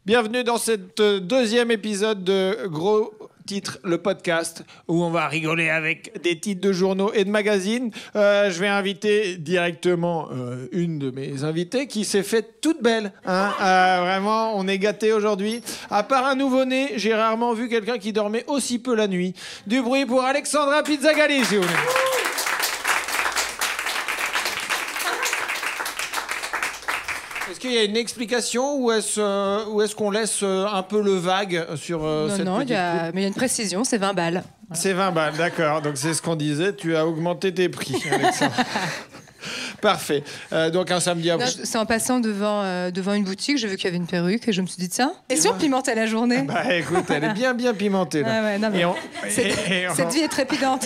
Bienvenue dans cette deuxième épisode de Gros Titres, le podcast, où on va rigoler avec des titres de journaux et de magazines. Je vais inviter directement une de mes invitées qui s'est faite toute belle. Vraiment, on est gâtés aujourd'hui. À part un nouveau-né, j'ai rarement vu quelqu'un qui dormait aussi peu la nuit. Du bruit pour Alexandra Pizzagalli, si vous voulez. Est-ce qu'il y a une explication ou est-ce qu'on laisse un peu le vague sur cette Non, petite mais il y a une précision, c'est 20 balles. Voilà. C'est 20 balles, d'accord. Donc c'est ce qu'on disait, tu as augmenté tes prix, Alexandre. Parfait. Donc un samedi après. C'est en passant devant une boutique, j'ai vu qu'il y avait une perruque et je me suis dit ça. Et si on pimentait la journée? Bah écoute, elle est bien pimentée là. Ah ouais, non, mais cette vie est trépidante.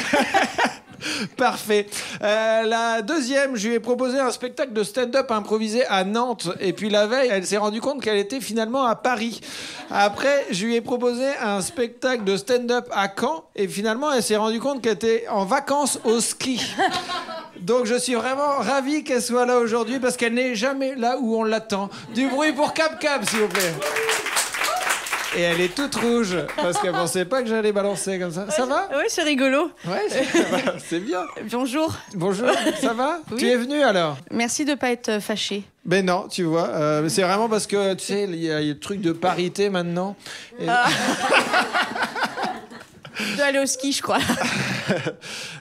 Parfait. La deuxième, je lui ai proposé un spectacle de stand-up improvisé à Nantes. Et puis la veille, elle s'est rendue compte qu'elle était finalement à Paris. Après, je lui ai proposé un spectacle de stand-up à Caen. Et finalement, elle s'est rendue compte qu'elle était en vacances au ski. Donc je suis vraiment ravi qu'elle soit là aujourd'hui parce qu'elle n'est jamais là où on l'attend. Du bruit pour Cap Cap, s'il vous plaît. Et elle est toute rouge parce qu'elle pensait pas que j'allais balancer comme ça. Ça va? Oui, c'est rigolo. Ouais, c'est bien. Bonjour. Bonjour, ça va? Oui. Tu es venu alors? Merci de ne pas être fâché. Ben non, tu vois. C'est vraiment parce que, tu sais, il y a le truc de parité maintenant. Et... Je dois aller au ski, je crois.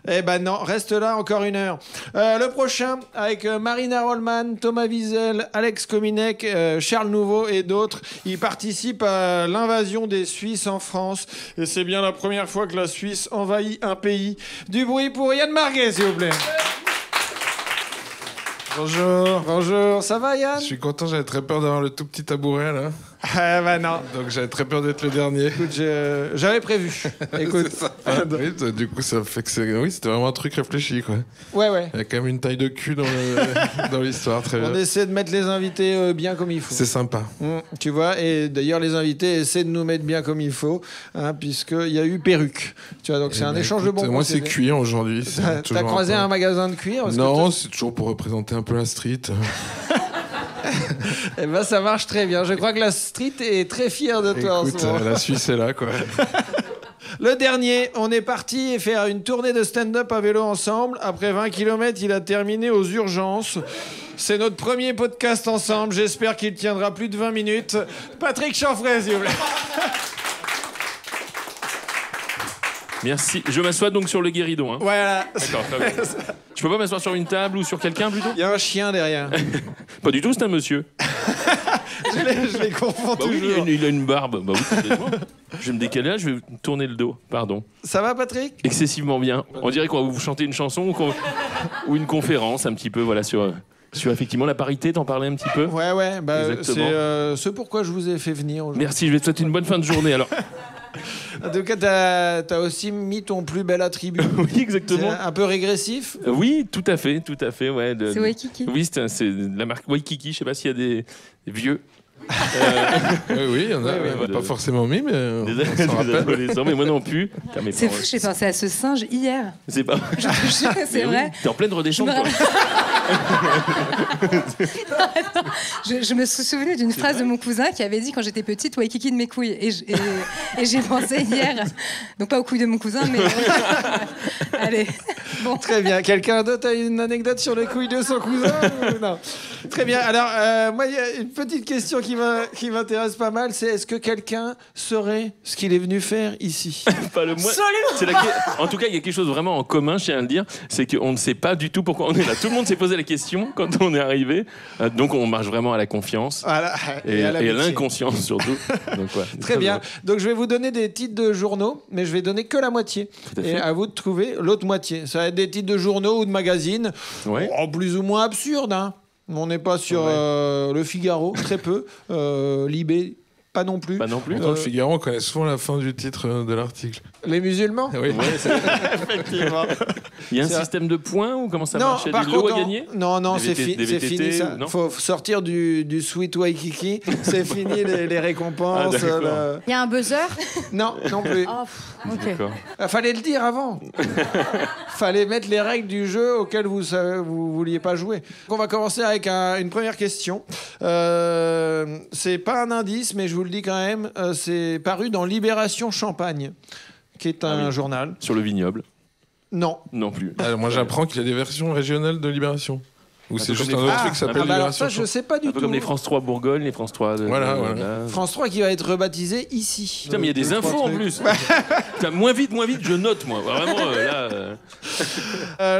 Eh ben non, reste là encore une heure. Le prochain, avec Marina Rollman, Thomas Wiesel, Alex Kominek, Charles Nouveau et d'autres. Ils participent à l'invasion des Suisses en France. Et c'est bien la première fois que la Suisse envahit un pays. Du bruit pour Yann Marguet, s'il vous plaît. Bonjour. Bonjour, ça va Yann? Je suis content, j'avais très peur d'avoir le tout petit tabouret là. Ah bah non. Donc j'avais très peur d'être le dernier. Écoute, j'avais prévu. Écoute. C'est ça. Oui, du coup, ça fait que oui, c'était vraiment un truc réfléchi quoi. Ouais. Il y a quand même une taille de cul dans l'histoire, très bien. On essaie de mettre les invités bien comme il faut. C'est sympa. Tu vois, et d'ailleurs les invités essaient de nous mettre bien comme il faut, puisqu'il y a eu perruque. Tu vois, donc c'est un échange de bons moi, procédés. c'est cuir aujourd'hui. T'as croisé un magasin de cuir? Non, c'est toujours pour représenter un peu la street. Eh ben ça marche très bien. Je crois que la street est très fière de toi. Écoute, en ce moment. la Suisse est là quoi. Le dernier, on est parti faire une tournée de stand-up à vélo ensemble. Après 20 km, il a terminé aux urgences. C'est notre premier podcast ensemble. J'espère qu'il tiendra plus de 20 minutes. Patrick Chanfray, s'il vous plaît. Merci. Je m'assois donc sur le guéridon. Hein. Voilà. D'accord, très bien. Je peux pas m'asseoir sur une table ou sur quelqu'un plutôt? Il y a un chien derrière. Pas du tout, c'est un monsieur. je les confonds Bah oui, toujours. il a une barbe. Bah oui, complètement. Je vais me décaler là, je vais tourner le dos. Pardon. Ça va, Patrick? Excessivement bien. On dirait qu'on va vous chanter une chanson ou une conférence un petit peu voilà, sur effectivement la parité, t'en parlais un petit peu? Ouais. Bah, exactement. c'est ce pourquoi je vous ai fait venir aujourd'hui. Merci, je vais te souhaiter une bonne fin de journée alors. En tout cas, t'as aussi mis ton plus bel attribut. Oui, exactement. C'est un peu régressif. Oui, tout à fait, ouais. C'est Waikiki. Oui, c'est la marque Waikiki. Je sais pas s'il y a des vieux. Oui, il y en a. Ouais, Pas forcément mis, mais on Des s'en rappelle. adolescents, mais moi non plus. Putain, mes C'est parents- fou, j'ai pensé à ce singe hier. C'est pas. Je te jure, c'est Mais oui, vrai. T'es en pleine redescente, Je me quoi. Je me suis souvenu d'une phrase de mon cousin qui avait dit quand j'étais petite Waikiki de mes couilles. Et j'ai pensé hier. Donc pas aux couilles de mon cousin, mais. Allez. Bon. Très bien. Quelqu'un d'autre a une anecdote sur les couilles de son cousin ou non? Très bien. Alors, moi, il y a une petite question qui m'intéresse pas mal. C'est est-ce que quelqu'un saurait ce qu'il est venu faire ici? Pas le moins. En tout cas, il y a quelque chose vraiment en commun, je tiens à le dire, c'est qu'on ne sait pas du tout pourquoi on est là. Tout le monde s'est posé la question quand on est arrivé. Donc on marche vraiment à la confiance. Voilà. Et à l'amitié. l'inconscience surtout. Donc, ouais, Très bien. Donc je vais vous donner des titres de journaux, mais je vais donner que la moitié. Tout à fait. Et à vous de trouver l'autre moitié. Ça va être des titres de journaux ou de magazines, Ouais. plus ou moins absurdes. Hein. On n'est pas sur Le Figaro, très peu. Libé, pas non plus. Pas non plus. Dans le Figaro, on connaît souvent la fin du titre de l'article. Les musulmans. Oui. Effectivement. Il y a un C'est un- système de points ou comment ça Non, marche? Il y a par des lots contre, à gagner? non, Des c'est VTT, fini ça. non Faut sortir du Sweet Waikiki. C'est fini les récompenses. Ah, d'accord. Il y a un buzzer? Non, non plus. Oh, ok. D'accord. Fallait le dire avant. Fallait mettre les règles du jeu auxquelles vous vouliez pas jouer. On va commencer avec une première question. C'est pas un indice, mais je vous le dis quand même, c'est paru dans Libération Champagne, qui est un journal. Sur le vignoble. Non. Non plus. Moi, j'apprends qu'il y a des versions régionales de Libération. Ou c'est peu juste comme un les- autre truc qui s'appelle alors Libération. ça, je sais pas du Un peu tout. comme les France 3 Bourgogne, les France 3... Voilà. France 3 qui va être rebaptisé ici. Putain, mais il y a des Deux, infos trois en trucs. plus. Putain, moins vite, je note, moi. Vraiment, là...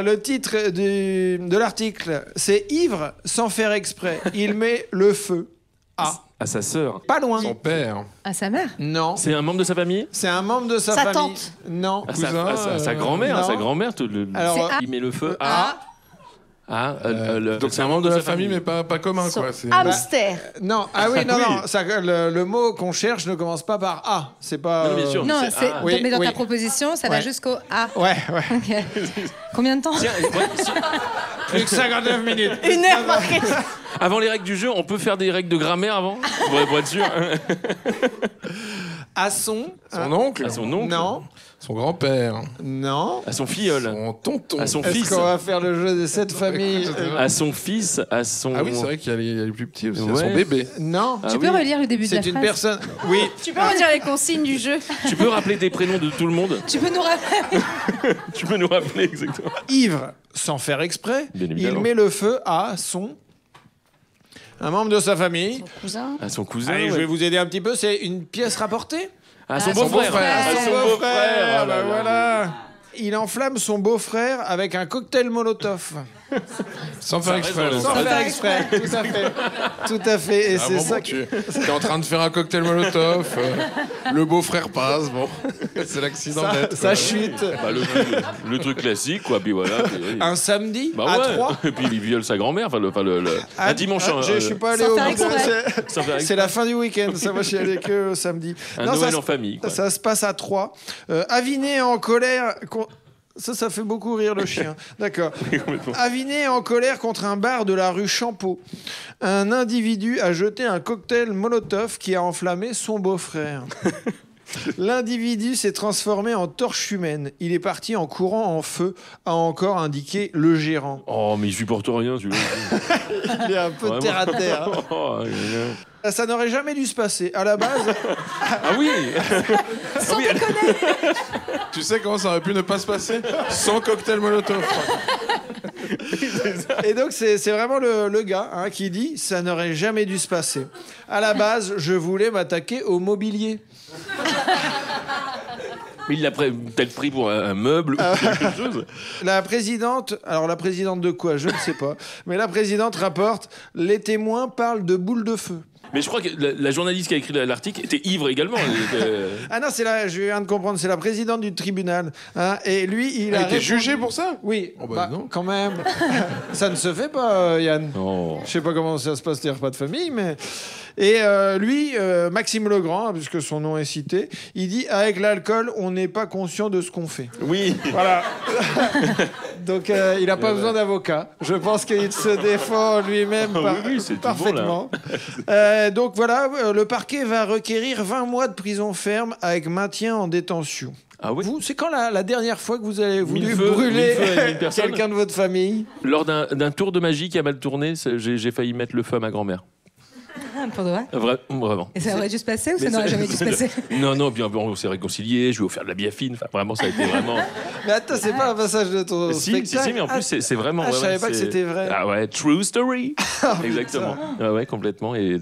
Le titre de l'article, c'est Ivre sans faire exprès. Il met le feu à. À sa sœur. Pas loin. Son père. À sa mère. Non. C'est un membre de sa famille? C'est un membre de sa Sa famille. tante. Non. À Cousin, sa grand-mère, non. à sa grand-mère. Alors, C'est il met le feu à... Donc c'est un membre de la famille, mais pas commun, Son quoi. C'est- hamster. non. Ah oui, non, Oui. non. Ça, le mot qu'on cherche ne commence pas par A. C'est pas. Non, bien sûr. Non, c'est c'est. A. Oui, mais dans oui. ta proposition, ça va Ouais. jusqu'au A. Ouais, ouais. Ok. Combien de temps? Tiens, Plus que 59 minutes. 1 heure par question. avant les règles du jeu, on peut faire des règles de grammaire avant? Pour être sûr. À son. Son oncle. À son oncle? Non. Son grand-père. Non. À son filleul? Son tonton. À son Est-ce fils? qu'on va faire le jeu des 7 familles À son fils? À son... Ah oui, c'est vrai qu'il y a les plus petits aussi. Ouais. Son bébé. Non. Ah Tu oui. peux relire le début de la C'est une phrase? personne. Oui. Tu peux redire les consignes du jeu? Tu peux rappeler des prénoms de tout le monde? Tu peux nous rappeler? Tu peux nous rappeler exactement? Ivre, sans faire exprès, Bien il évidemment. met le feu à son. Un membre de sa famille. Cousin. À son cousin? Allez, je ouais. vais vous aider un petit peu. C'est une pièce rapportée. À son son beau-frère. beau-frère. À son beau-frère. Ah bah là là. voilà. Il enflamme son beau-frère avec un cocktail Molotov. Sans faire exprès. raison. donc. Sans faire exprès. Tout à fait. Tout à fait. Et Ah c'est bon, ça bon, que. tu es en train de faire un cocktail Molotov. Le beau-frère passe. Bon, c'est l'accident net. Ça chute. Bah, le truc classique, quoi. Puis voilà. Puis, oui. Un samedi Bah à ouais. 3. Et puis il viole sa grand-mère. Un dimanche. Je suis pas allé Sans au faire bout. exprès. Sans faire C'est la fin du week-end. Ça, moi, je suis allé que samedi. Un Non, Noël ça en famille, quoi. Ça se passe à 3. Aviné en colère. Ça fait beaucoup rire le chien. D'accord. Complètement. Aviné en colère contre un bar de la rue Champeau, un individu a jeté un cocktail Molotov qui a enflammé son beau-frère. L'individu s'est transformé en torche humaine. Il est parti en courant en feu, a encore indiqué le gérant. Oh, mais il supporte rien, tu vois. Il est un peu Vraiment. terre à terre. hein. Oh, Ça n'aurait jamais dû se passer. À la base, Ah oui. Sans déconner. Tu sais comment ça aurait pu ne pas se passer sans cocktail Molotov. et donc c'est vraiment le gars hein, qui dit ça n'aurait jamais dû se passer. À la base, je voulais m'attaquer au mobilier. Mais il l'a peut-être pris pour un meuble ou quelque chose. La présidente de quoi, je ne sais pas, mais la présidente rapporte les témoins parlent de boules de feu. Mais je crois que la journaliste qui a écrit l'article était ivre également. Elle était- Ah non, je viens de comprendre, c'est la présidente du tribunal. hein, et lui, il Il a a été répondu- jugé pour ça. Oui, Oh bah non. quand même. Ça ne se fait pas, Yann. Oh. Je sais pas comment ça se passe les repas de famille, mais... Et lui, Maxime Legrand, hein, puisque son nom est cité, il dit « Avec l'alcool, on n'est pas conscient de ce qu'on fait. Oui. » Voilà. Donc, il n'a pas besoin d'avocat. Je pense qu'il se défend lui-même Oui, c'est tout parfaitement. Donc, voilà, le parquet va requérir 20 mois de prison ferme avec maintien en détention. Ah oui. Vous, c'est quand la dernière fois que vous avez voulu Mille feux, brûler mille feux avec 1000 personnes. quelqu'un de votre famille? Lors d'un tour de magie qui a mal tourné, j'ai failli mettre le feu à ma grand-mère. Pour de vrai. Vraiment. Et ça aurait dû se passer ou ça Mais n'aurait jamais dû se passer? Non, bien on s'est réconciliés, je lui ai offert de la biafine. Enfin, vraiment, ça a été vraiment. Mais attends, c'est pas un passage de ton Si, spectacle. mais en plus, c'est vraiment. je ouais, savais pas que c'est- c'était vrai. Ah ouais, true story. Exactement. Ah ouais, complètement. Et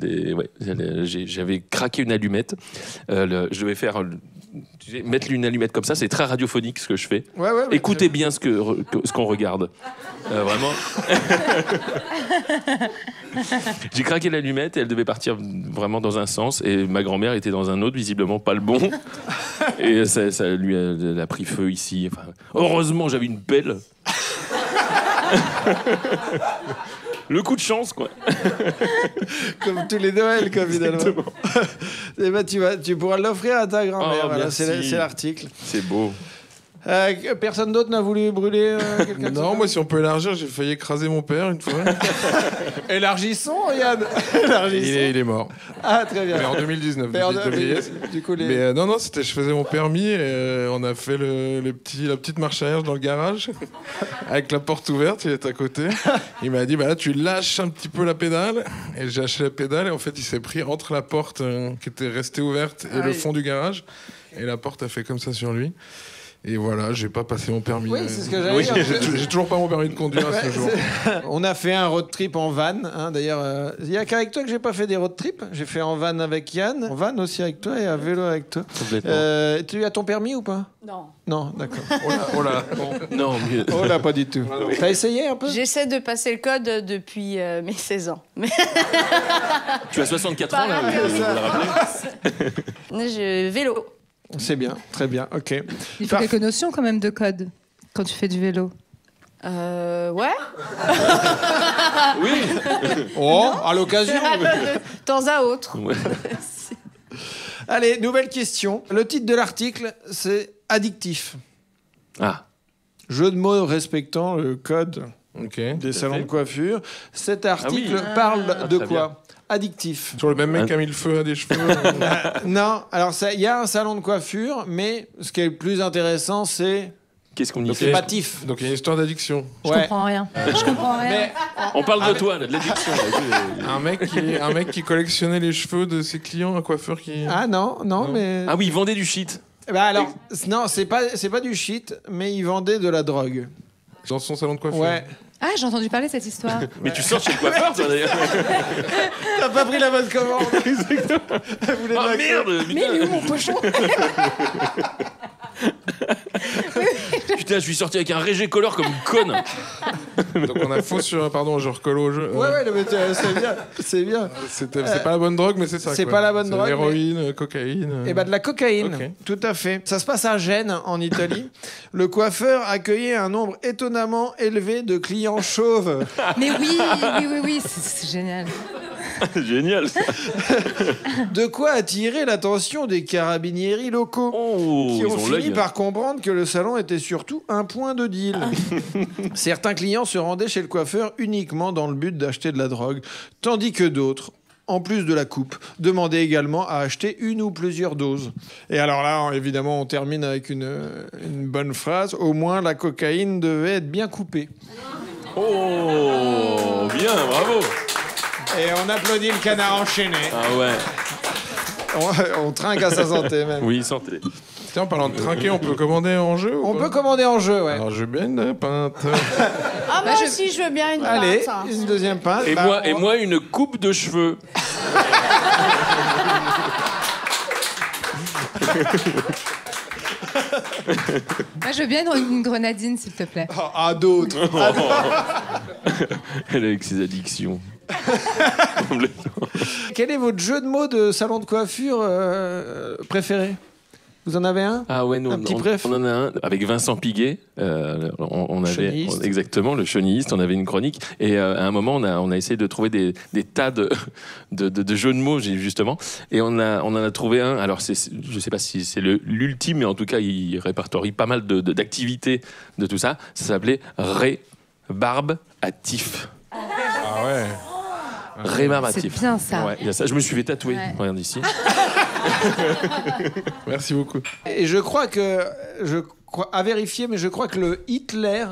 j'avais craqué une allumette. Je devais faire. Tu sais, mettre une allumette comme ça, c'est très radiophonique ce que je fais. Ouais, ouais, mais Écoutez bien ce qu'on regarde. Vraiment. J'ai craqué l'allumette et elle devait partir vraiment dans un sens et ma grand-mère était dans un autre, visiblement pas le bon. Et ça lui a pris feu ici. Enfin, heureusement, j'avais une pelle. Le coup de chance, quoi. comme tous les Noëls, comme finalement. Et ben, tu pourras l'offrir à ta grand-mère. Oh, voilà, merci. c'est l'article. C'est beau. Personne d'autre n'a voulu brûler quelqu'un de Non, ça moi, si on peut élargir, j'ai failli écraser mon père une fois. Élargissons, Yann. Élargissons. Il est mort. Ah, très bien. Mais en 2019, Mais en- de vieillesse. Du coup, les... Mais non, c'était, je faisais mon permis et on a fait la petite marche arrière dans le garage avec la porte ouverte, il est à côté. Il m'a dit, bah là, tu lâches un petit peu la pédale. Et j'ai lâché la pédale et en fait, il s'est pris entre la porte qui était restée ouverte et le fond du garage. Et la porte a fait comme ça sur lui. Et voilà, j'ai pas passé mon permis. Oui, c'est ce que j'allais dire. J'ai toujours pas mon permis de conduire à ce jour. On a fait un road trip en van. Hein. D'ailleurs, il y a qu'avec toi que j'ai pas fait des road trips. J'ai fait en van avec Yann, en van aussi avec toi et à vélo avec toi. Complètement. Tu as ton permis ou pas? Non. Non, d'accord. Oh là. Non, mieux. Oh là, pas du tout. T'as essayé un peu? J'essaie de passer le code depuis mes 16 ans. Mais Tu as 64 ans, là, Pas je vous le rappeler. je vélo. C'est bien, très bien, ok. Il faut quelques notions quand même de code quand tu fais du vélo. Ouais. Oui. Oh, à l'occasion. De temps à autre. Ouais. Allez, nouvelle question. Le titre de l'article, c'est addictif. Ah, Jeu de mots respectant le code Ok. des salons de coiffure. Cet article oui. parle de très quoi? Addictif. Sur le même mec qui a mis le feu à des cheveux. Non, alors il y a un salon de coiffure, mais ce qui est le plus intéressant, c'est qu'est-ce qu'on y c'est fait? pas tif. Donc il y a une histoire d'addiction. Je Ouais. comprends rien. Je comprends rien. Mais On parle de toi, là, de l'addiction. Un mec qui collectionnait les cheveux de ses clients, un coiffeur qui. ah non, mais Ah oui, il vendait du shit. bah alors non, c'est pas du shit, mais ils vendaient de la drogue. Dans son salon de coiffure. Ouais. Ah, j'ai entendu parler de cette histoire. Mais tu sors chez le coiffeur, toi, d'ailleurs. T'as pas pris la bonne commande. Elle voulait de Oh la- merde, Mais il est où mon pochon? putain, je suis sorti avec un régé color comme une conne. Donc on a faux sur. Pardon, je recolle au jeu. Ouais, non, mais c'est bien, c'est bien. C'est pas la bonne drogue, mais c'est ça. c'est quoi. pas la bonne C'est drogue, l'héroïne, cocaïne. Et bah de la cocaïne, Ok. tout à fait. Ça se passe à Gênes, en Italie. Le coiffeur accueillait un nombre étonnamment élevé de clients chauves. Mais oui, c'est génial. Génial. Ça. De quoi attirer l'attention des carabinieri locaux. Oh, Qui ils ont ont fini l'œil. par comprendre que le salon était surtout un point de deal. Certains clients se rendaient chez le coiffeur uniquement dans le but d'acheter de la drogue, tandis que d'autres, en plus de la coupe, demandaient également à acheter une ou plusieurs doses. Et alors là, évidemment, on termine avec une bonne phrase. Au moins, la cocaïne devait être bien coupée. Oh, bien, bravo. Et on applaudit le canard enchaîné. Ah ouais. On trinque à sa santé, même. Oui, santé. Tiens, en parlant de trinquer, on peut commander en jeu ou On pas peut commander en jeu, ouais. Alors je veux bien une pinte. Ah, moi aussi, je veux bien une Allez, pinte. une deuxième pinte. Et, Bah, moi, une coupe de cheveux. Moi, je veux bien une grenadine, s'il te plaît. À d'autres. Elle avec ses addictions. Quel est votre jeu de mots de salon de coiffure préféré? Vous en avez un? Ah ouais, nous, Un petit préf. on en a un avec Vincent Piguet. On avait Chenilliste. exactement le chenilliste. On avait une chronique et à un moment on a essayé de trouver des tas de jeux de mots justement et on en a trouvé un. Alors je sais pas si c'est l'ultime, mais en tout cas il répertorie pas mal d'activités de tout ça. Ça s'appelait rébarbatif. Ah ouais. Rébarbatif. C'est bien ça. Ouais, il y a ça. Je me suis fait tatouer. Ouais. Regarde ici. Merci beaucoup. Et je crois que, à vérifier, mais je crois que le Hitler,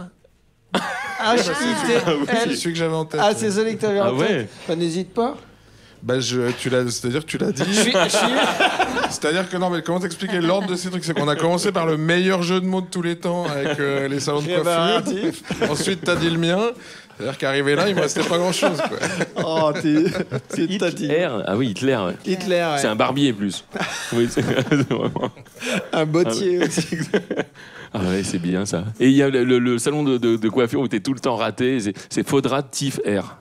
H-I-T-L, C'est celui que j'avais en tête. ah, c'est celui que tu avais en Ah ouais. tête. Bah, n'hésite pas. Bah c'est-à-dire que tu l'as dit. C'est-à-dire que non, mais comment t'expliquer l'ordre de ces trucs? C'est qu'on a commencé par le meilleur jeu de mots de tous les temps avec les salons de coiffure. Rébarbatif. Ensuite, t'as dit le mien. C'est-à-dire qu'arrivé là, il me restait pas grand-chose. Quoi. Oh, t'as dit. Hitler. Ah oui, Hitler. Ouais. Hitler, ouais. C'est un barbier plus. Oui, c'est vraiment. Un bottier aussi. Ah ouais, c'est bien ça. Et il y a le salon de coiffure où t'es tout le temps raté. C'est Faudra Tif R.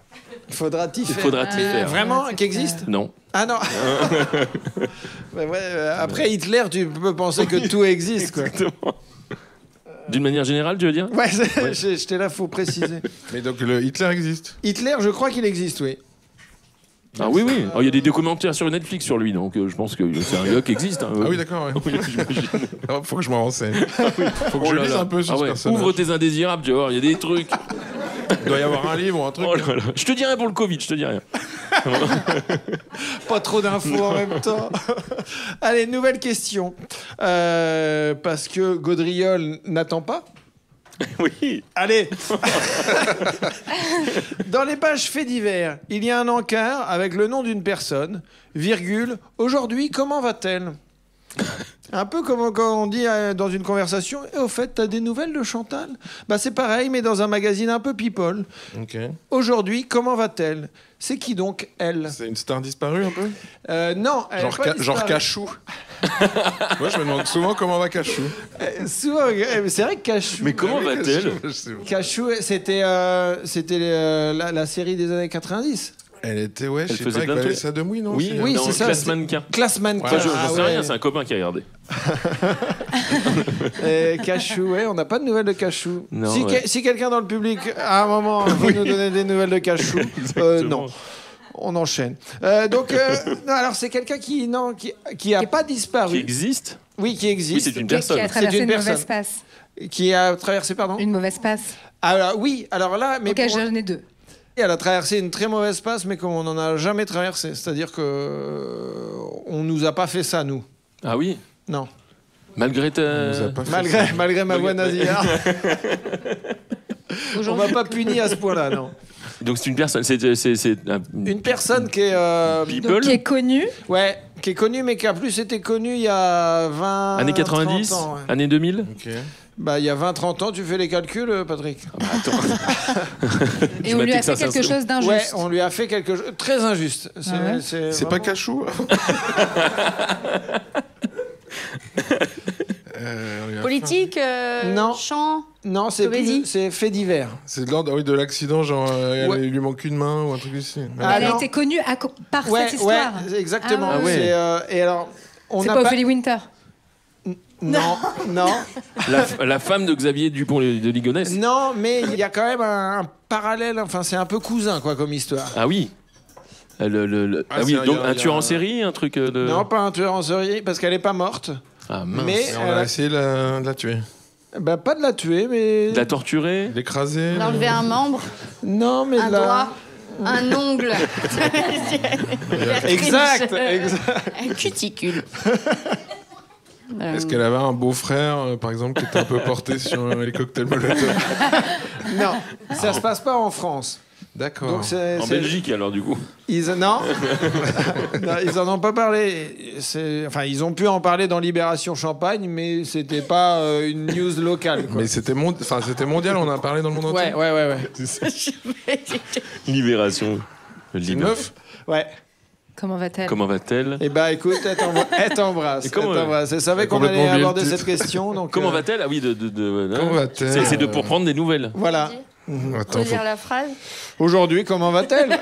Faudra t'y faire. Faudra Tif R. Vraiment, qui existe? Non. Ah non. Ouais, après Hitler, tu peux penser que tout existe, quoi. D'une manière générale, tu veux dire? Ouais, j'étais là, faut préciser. Mais donc le Hitler existe. Hitler, je crois qu'il existe, oui. Ah oui, oui. Il y a des documentaires sur Netflix sur lui, donc je pense que c'est un gars qui existe. Hein. Ah oui, d'accord. Ouais. Oui, j'imagine. Alors, faut que je m'en renseigne. Faut que Oh je là lise là. un peu sur Ah ce ouais. personnage. Ouvre tes indésirables, tu vois, il y a des trucs. Il doit y avoir un livre ou un truc. Oh là là. Je te dis rien pour le Covid, je te dis rien. Pas trop d'infos en même temps. Allez, nouvelle question. Parce que Gaudriol n'attend pas. Oui. Allez. Dans les pages faits divers, il y a un encart avec le nom d'une personne, virgule, aujourd'hui, comment va-t-elle? Un peu comme quand on dit dans une conversation, et au fait, t'as des nouvelles de Chantal? Bah c'est pareil, mais dans un magazine un peu people. Ok. Aujourd'hui, comment va-t-elle? C'est qui donc, elle? C'est une star disparue un peu. Non, elle Genre, est pas genre disparue. Cachou. Moi, je me demande souvent comment va Cachou. Souvent, c'est vrai que Cachou... Mais comment Ah oui, va-t-elle? Cachou, je sais pas. Cachou, c'était la série des années 90. Elle était, ouais, je Elle sais faisait pas, plein de avec trucs. Vanessa Demouy, non? Oui, Oui, dans c'est ça, Classe c'est- mannequin. Classe mannequin. Enfin, j'en Ah sais ouais. rien, c'est un copain qui a regardé. Cachou, ouais, on n'a pas de nouvelles de Cachou. Non, si ouais. si quelqu'un dans le public, à un moment, veut nous donner des nouvelles de Cachou, non. On enchaîne. Non, alors c'est quelqu'un qui a pas disparu. Qui existe? Oui, qui Oui, existe. c'est une Qui personne. a traversé une une personne. mauvaise passe. Qui a traversé, pardon. Une mauvaise passe. Alors oui, alors là, mais Ok, pour- j'en ai deux. elle a traversé une très mauvaise passe, mais comme on n'en a jamais traversé, c'est-à-dire que on nous a pas fait ça, nous. Ah oui. Non. Malgré ta. On nous a pas fait Malgré ma voix Malgré- nasillarde, on Aujourd'hui, m'a pas puni à ce point-là, non. Donc c'est une personne. C'est un- Une personne qui est People. qui est connu. ouais, qui est connue, mais qui a plus été connue il y a 20 Années 90, 30 ans, ouais. années 2000. Ok. Bah, il y a 20-30 ans, tu fais les calculs, Patrick. Et Je on lui a m'attends que fait ça quelque soit- chose d'injuste. Ouais, on lui a fait quelque chose très injuste. C'est Ah ouais C'est pas vraiment- Cachou. On lui a fait- Politique, Non. chant. Non, c'est Comédie. c'est fait divers. C'est de l'ordre, ah oui, de l'accident, genre Ouais. il lui manque une main ou un truc ici. Ah, Elle a non. été connue par Ouais, cette histoire. ouais, exactement. Ah ouais. C'est, et alors, on C'est n'a pas pas. Ophélie Winter. Non, non, La femme de Xavier Dupont de Ligonnès. non, mais il y a quand même un parallèle. Enfin, c'est un peu cousin, quoi, comme histoire. Ah oui. Ah Ah, oui, c'est- donc il y a- un il y a tueur en un- série, un truc de. Non, pas un tueur en série, parce qu'elle est pas morte. Ah mince. Mais Et on a essayé de la tuer. bah, pas de la tuer, mais De la torturer. L'écraser. D'enlever un membre, non, mais un de la. doigt, un ongle. Exact, Triche. exact. Un cuticule. Est-ce qu'elle avait un beau-frère, par exemple, qui était un peu porté sur les cocktails Molotov? Non, ça se passe pas en France. D'accord. Donc c'est, En c'est- Belgique alors du coup. Non. Non, ils en ont pas parlé. Enfin, ils ont pu en parler dans Libération Champagne, mais c'était pas une news locale. Quoi. Mais c'était mondial, on en a parlé dans le monde entier. Ouais. Libération. C'est une Libération. meuf. Ouais. Comment va-t-elle? Comment va-t-elle? Et bah écoute, elle t'embrasse. Et comment- Elle t'embrasse. Elle savait qu'on complètement allait oublié le aborder titre. cette question. Donc, Comment va-t-elle? Ah oui, Comment va-t-elle C'est pour prendre des nouvelles. Voilà. Attends, faut- Redire la phrase. Aujourd'hui, comment va-t-elle?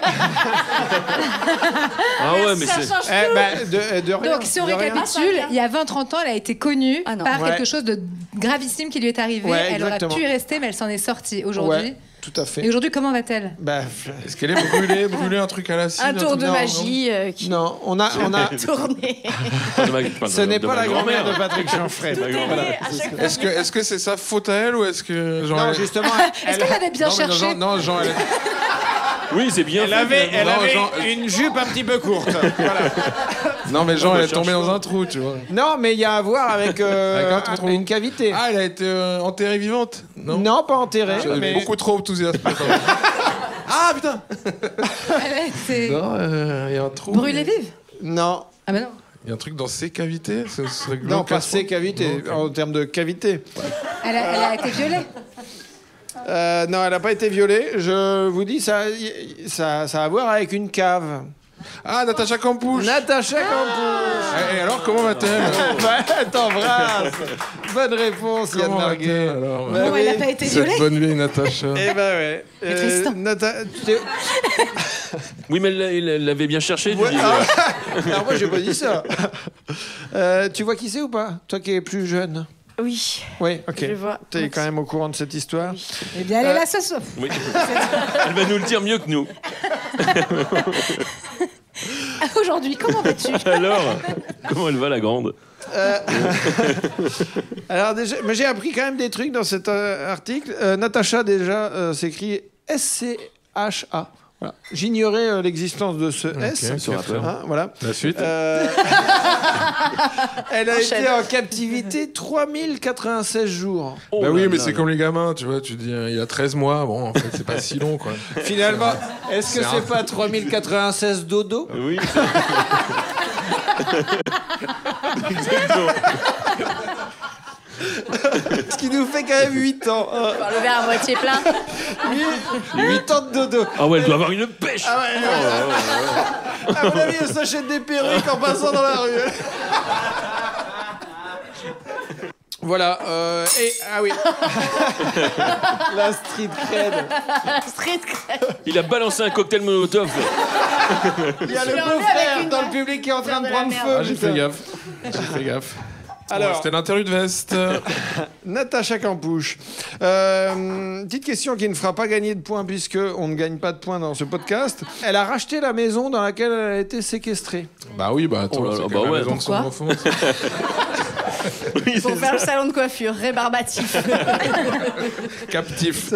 Ah ouais, mais Ça c'est. change Eh ben, de rien. Donc, si on de rien. récapitule, il y a 20-30 ans, elle a été connue Ah non. par Ouais. quelque chose de gravissime qui lui est arrivé. Ouais, Elle aurait exactement. pu y rester, mais elle s'en est sortie aujourd'hui. Ouais, tout à Et fait. aujourd'hui, comment va-t-elle? Bah, Est-ce qu'elle est brûlée un truc à l'acide? Un tour truc- de Non, magie qui non, on a. tournait. Ce n'est pas la grand-mère de Patrick Chanfray. Est-ce que c'est sa faute à elle ou est-ce que genre Non, elle- justement, Est-ce qu'elle avait bien Non, mais cherché? non, genre elle... Oui, c'est bien. elle fait, avait, finalement. elle avait genre- une jupe un petit peu courte. Voilà. Non mais genre Non, elle mais est tombée cherche dans un trou, tu vois. Non, mais il y a à voir avec, Avec un trou. une cavité. Ah, elle a été enterrée vivante? non. Pas enterrée, Je suis mais beaucoup trop enthousiaste. Ah putain. Elle a été Non, il y a un trou. brûlée vive? non, Ah bah non. Il y a un truc dans ses cavités. Ce serait non, glauque à pas ce point. ces cavités, Non, en termes de cavité. Elle a été violée. Non, elle n'a pas été violée. Je vous dis, ça a à voir avec une cave. Ah, Natacha Campouche. Natacha Campouche. Et alors, comment va-t-elle? Ouais, t'embrasse. Bonne réponse, Yann Comment Marguet. va-t-elle, alors Bah Bon, elle n'a oui. pas été violée. Cette bonne vieille Natacha. Eh ben ouais. Et Tristan. Oui, mais elle l'avait bien cherché. tu Ouais, disais. alors moi, j'ai pas dit ça. Tu vois qui c'est ou pas? Toi qui es plus jeune. Oui, Oui, ok. je vois. T'es quand même au courant de cette histoire. Eh bien, elle est là ce soir. Oui. Elle va nous le dire mieux que nous. Aujourd'hui, comment vas-tu? Alors, comment elle va la grande? Alors déjà, mais j'ai appris quand même des trucs dans cet article. Natacha déjà s'écrit S-C-H-A. Voilà. J'ignorais l'existence de ce S. Ok, Ce rappeur. Hein, voilà. La suite Elle a Enchaîne. été en captivité 3096 jours. Oh Bah là oui, mais là c'est là. comme les gamins, tu vois, tu dis il y a 13 mois, bon, en fait, c'est pas si long, quoi. Finalement, est-ce que C'est c'est un- pas 3096 dodo? Oui. Exactement. Ce qui nous fait quand même 8 ans. Par le verre à moitié plein. 8 ans de dodo. Ah ouais, elle doit avoir une pêche. Ah ouais, à mon avis, elle s'achète des perruques en passant dans la rue. Voilà, et ah oui. La street cred. Street cred. Il a balancé un cocktail Molotov. Il y a le l'ai enlevé beau-frère avec une dans le public qui est en train de de la prendre merde. feu. Ah, j'ai putain. fait gaffe. J'ai fait gaffe. Alors, Bon, c'était l'interlude veste. Natacha Campouche. Petite question qui ne fera pas gagner de points puisque on ne gagne pas de points dans ce podcast. Elle a racheté la maison dans laquelle elle a été séquestrée. Bah oui, bah attends, Oh là là, c'est bah quand même ouais, la maison de son pourquoi enfance. Oui, Pour c'est faire le salon de coiffure, rébarbatif. Captif.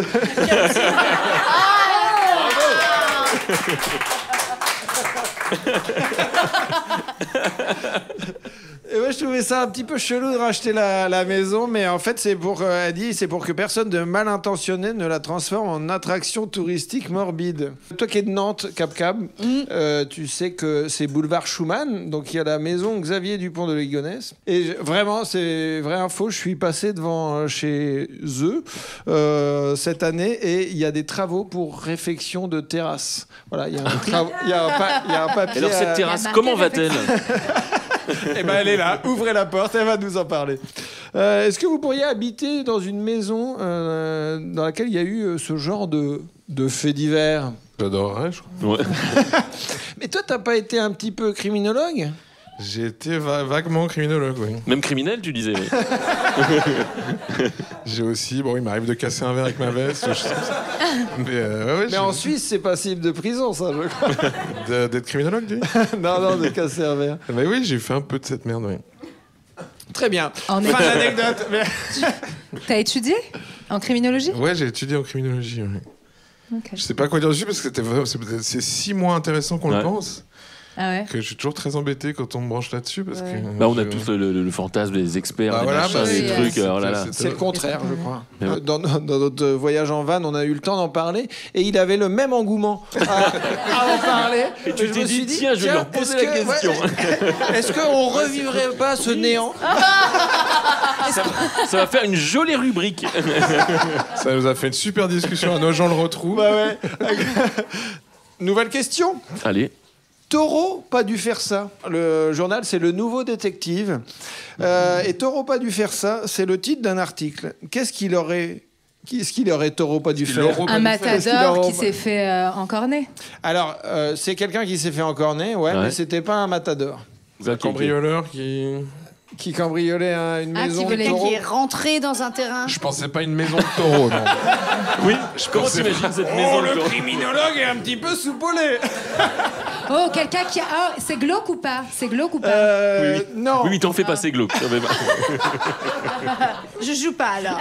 Et ouais, je trouvais ça un petit peu chelou de racheter la maison, mais en fait, c'est pour, elle dit, c'est pour que personne de mal intentionné ne la transforme en attraction touristique morbide. Toi qui es de Nantes, Cap-Cab, tu sais que c'est boulevard Schumann, donc il y a la maison Xavier Dupont de Ligonnès. Et vraiment, c'est vraie info, je suis passé devant chez eux cette année et il y a des travaux pour réfection de terrasse. Voilà, il y a il y a un papier. Alors cette La terrasse, marque comment avec va-t-elle? Eh ben, elle est là. Ouvrez la porte, elle va nous en parler. Est-ce que vous pourriez habiter dans une maison dans laquelle il y a eu ce genre de faits divers? J'adorerais, je crois. Ouais. Mais toi, t'as pas été un petit peu criminologue? J'ai été vaguement criminologue, oui. Même criminel, tu disais. Oui. J'ai aussi, bon, il m'arrive de casser un verre avec ma veste. ou je sais pas. Mais, ouais, Mais en Suisse, c'est passible de prison, ça, je crois. d'être criminologue, tu dis Non, de casser un verre. Bah oui, j'ai fait un peu de cette merde, oui. Très bien. En Fin d'anecdote. Mais- T'as étudié en criminologie? Ouais, j'ai étudié en criminologie, oui. Ok. Je sais pas quoi dire dessus parce que c'est si moins intéressant qu'on Ouais. le pense Ah ouais. que je suis toujours très embêté quand on me branche là-dessus parce Ouais. que... Bah, on a je- tous le fantasme des experts, Bah des voilà, machins, bah, des c'est- trucs. c'est- Oh là là. C'est le contraire, je crois. Mais ouais. Dans notre voyage en van, on a eu le temps d'en parler et il avait le même engouement à en parler. Et tu je t'es me suis dit, tiens, je vais leur est-ce poser la que- question. Est-ce qu'on revivrait pas ce néant? Ça va faire une jolie rubrique. Ça nous a fait une super discussion à nos gens le retrouvent. Bah ouais. Nouvelle question. Allez. Taureau, pas dû faire ça. Le journal, c'est Le Nouveau Détective. Et Taureau, pas dû faire ça, c'est le titre d'un article. Qu'est-ce qu'il aurait Taureau pas dû qu'il faire? aurait- Un Qu'est-ce qu'il matador aura- qui s'est fait encorner. Alors, c'est quelqu'un qui s'est fait encorner, ouais, Ouais. mais c'était pas un matador. Un cambrioleur Qui cambriolait une Ah, maison qui de voulait taureau. qui est rentré dans un terrain. Je pensais pas une maison de taureau, non. Oui, comment t'imagines cette maison de taureau? criminologue est un petit peu soupolé. Oh, quelqu'un qui a. Ah, c'est glauque ou pas? C'est glauque ou pas? Oui, oui. Non. Oui, t'en fais passer glauque. Non, mais bah, Je joue pas alors.